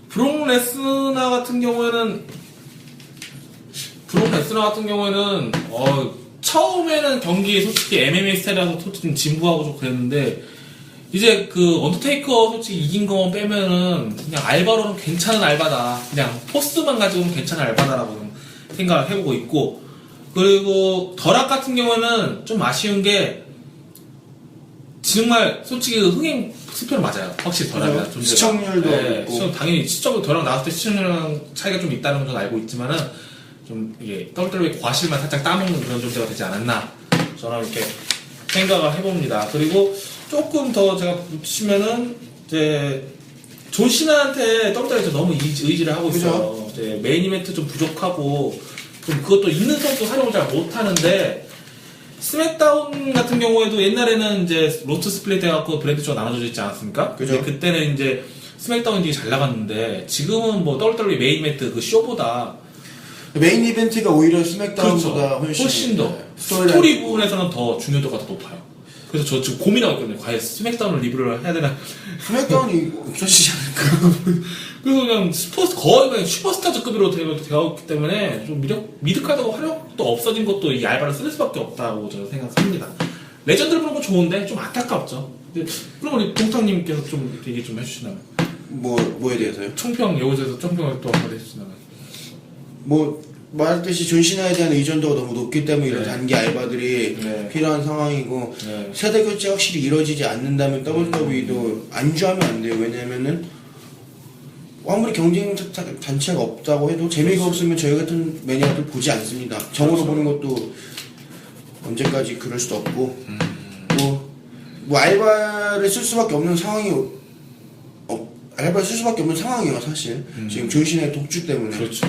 브록 레스너 같은 경우에는 처음에는 경기 솔직히 MMA 스타일이라서 좀 진부하고 좀 그랬는데 이제 그 언더테이커 솔직히 이긴 거 빼면은 그냥 알바로는 괜찮은 알바다. 그냥 포스만 가지고는 괜찮은 알바다라고 좀 생각을 해보고 있고, 그리고 더락 같은 경우는 좀 아쉬운 게 정말 솔직히 흥행 수표는 맞아요. 확실히 더락이다. 그죠? 시청률도 있고. 당연히 시청률 더락 나왔을 때 시청률이랑 차이가 좀 있다는 건 알고 있지만은 좀 이게 WWE 과실만 살짝 따먹는 그런 존재가 되지 않았나 저는 이렇게 생각을 해봅니다. 그리고 조금 더 제가 붙이면은 이제 존 시나한테 WWE에서 너무 의지를 하고 있어요. 이제 메인 이벤트 좀 부족하고 좀 그것도 있는 선수 활용을 잘 못하는데, 스맥다운 같은 경우에도 옛날에는 이제 로스트 스플릿 해갖고 브랜드 쪽가 나눠져 있지 않았습니까? 그죠. 근데 그때는 이제 스맥다운이 되게 잘 나갔는데, 지금은 뭐 WWE 메인 이벤트 그 쇼보다 메인 이벤트가 오히려 스맥다운보다 그렇죠. 훨씬 더 네, 스토리 부분에서는 더 중요도가 더 높아요. 그래서 저 지금 고민하고 있거든요. 과연 스맥다운을 리뷰를 해야 되나? 스맥다운이 없어지지 않을까. 그래서 그냥 거의 그냥 슈퍼스타즈급으로 되었기 때문에 좀 미드카드가 활용도 없어진 것도 이 알바를 쓸 수밖에 없다고 저는 생각합니다. 레전드를 보는 건 좋은데 좀 안타깝죠. 그럼 우리 동탁님께서 좀 얘기 좀 해주시나요? 뭐에 대해서요? 총평, 여기서 총평을 또 한번 해주시나요? 뭐 말했듯이 존 시나에 대한 의존도가 너무 높기 때문에 이런 네. 단기 알바들이 네. 필요한 상황이고, 네. 세대 교체 확실히 이루어지지 않는다면 WWE도 안주하면 안 돼요. 왜냐면은 아무리 경쟁 단체가 없다고 해도 재미가 없으면 저희 같은 매니아들 보지 않습니다. 정으로 보는 것도 언제까지 그럴 수도 없고, 뭐 알바를 쓸 수밖에 없는 상황이 알바를 쓸 수밖에 없는 상황이에요 사실. 지금 존 시나의 독주 때문에. 그렇죠.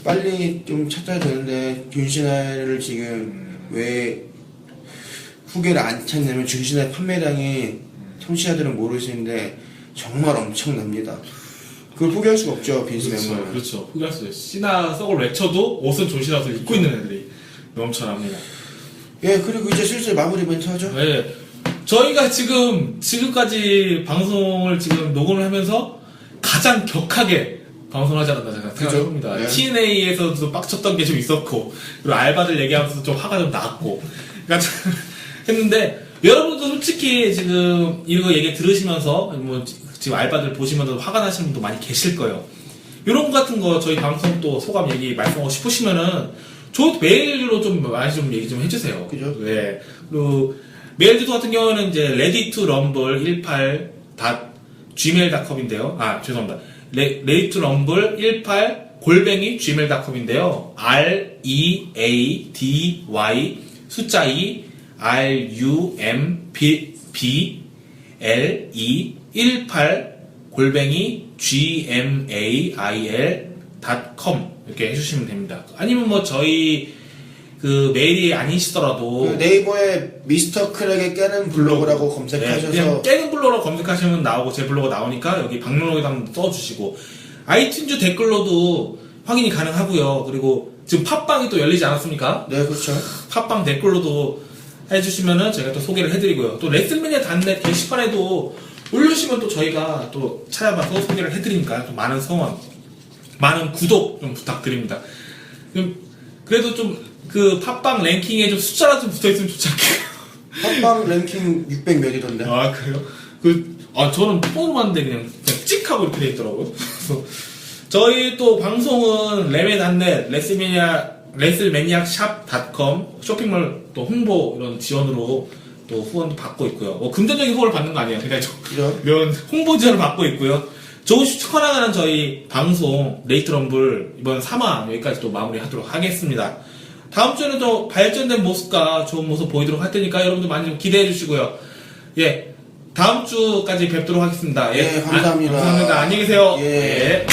빨리 좀 찾아야 되는데 존 시나를 지금 왜 후계를 안 찾냐면 존 시나의 판매량이 청취자들은 모르시는데 정말 엄청납니다. 그걸 포기할 수가 없죠, 빈스 맥맨은. 그렇죠. 포기할 수 있어요. 시나 속을 외쳐도 옷은 존 시나 옷을 입고 있는 애들이 넘쳐납니다. 예, 그리고 이제 슬슬 마무리 멘트 하죠. 네. 저희가 지금까지 방송을 지금 녹음을 하면서 가장 격하게 방송을 하지 않았나 제가 그죠? 생각합니다. 네. TNA에서도 빡쳤던 게 좀 있었고, 그리고 알바들 얘기하면서 좀 화가 좀 났고, 그러니까 했는데, 여러분도 솔직히 지금 이거 얘기 들으시면서, 뭐, 지금 알바들 보시면서 화가 나시는 분도 많이 계실 거예요. 이런 거 같은 거 저희 방송 또 소감 얘기 말씀하고 싶으시면은, 저 메일로 좀 많이 좀 얘기 좀 해주세요. 그죠? 네. 그리고 메일 주소 같은 경우는 이제 readytorumble18@gmail.com인데요. 아, 죄송합니다. readytorumble18@gmail.com인데요. ready 숫자 2 rumble18@gmail.com 이렇게 해주시면 됩니다. 아니면 뭐 저희 그 메일이 아니시더라도 그 네이버에 미스터 크랙의 깨는 블로그라고 검색하셔서 그냥 깨는 블로그로 검색하시면 나오고 제 블로그 나오니까 여기 방문록에다 한번 써주시고, 아이튠즈 댓글로도 확인이 가능하고요. 그리고 지금 팟빵이 또 열리지 않았습니까? 네, 그렇죠. 팟빵 댓글로도 해주시면은 제가 또 소개를 해드리고요. 또 레슬매니아 단넷 게시판에도 올려주시면 또 저희가 또 찾아봐서 소개를 해드리니까 또 많은 성원, 많은 구독 좀 부탁드립니다. 그래도 좀 그 팟빵 랭킹에 좀 숫자라도 좀 붙어있으면 좋지 않겠어요? 팟빵 랭킹 600 몇이던데. 아, 그래요? 저는 폰으로 봤는데 그냥 찍하고 이렇게 돼 있더라고요. 그래서 저희 또 방송은 레메단넷, 레슬매니악샵.com 쇼핑몰 또 홍보 이런 지원으로 또 후원도 받고 있고요. 뭐 금전적인 후원을 받는 거 아니에요. 그냥 그죠? 이런 홍보 지원을 받고 있고요. 조금씩 커나가는 저희 방송 레이트럼블 이번 3화 여기까지 또 마무리하도록 하겠습니다. 다음 주에는 또 발전된 모습과 좋은 모습 보이도록 할 테니까 여러분들 많이 좀 기대해 주시고요. 예, 다음 주까지 뵙도록 하겠습니다. 예, 감사합니다. 감사합니다. 안녕히 계세요. 예. 예.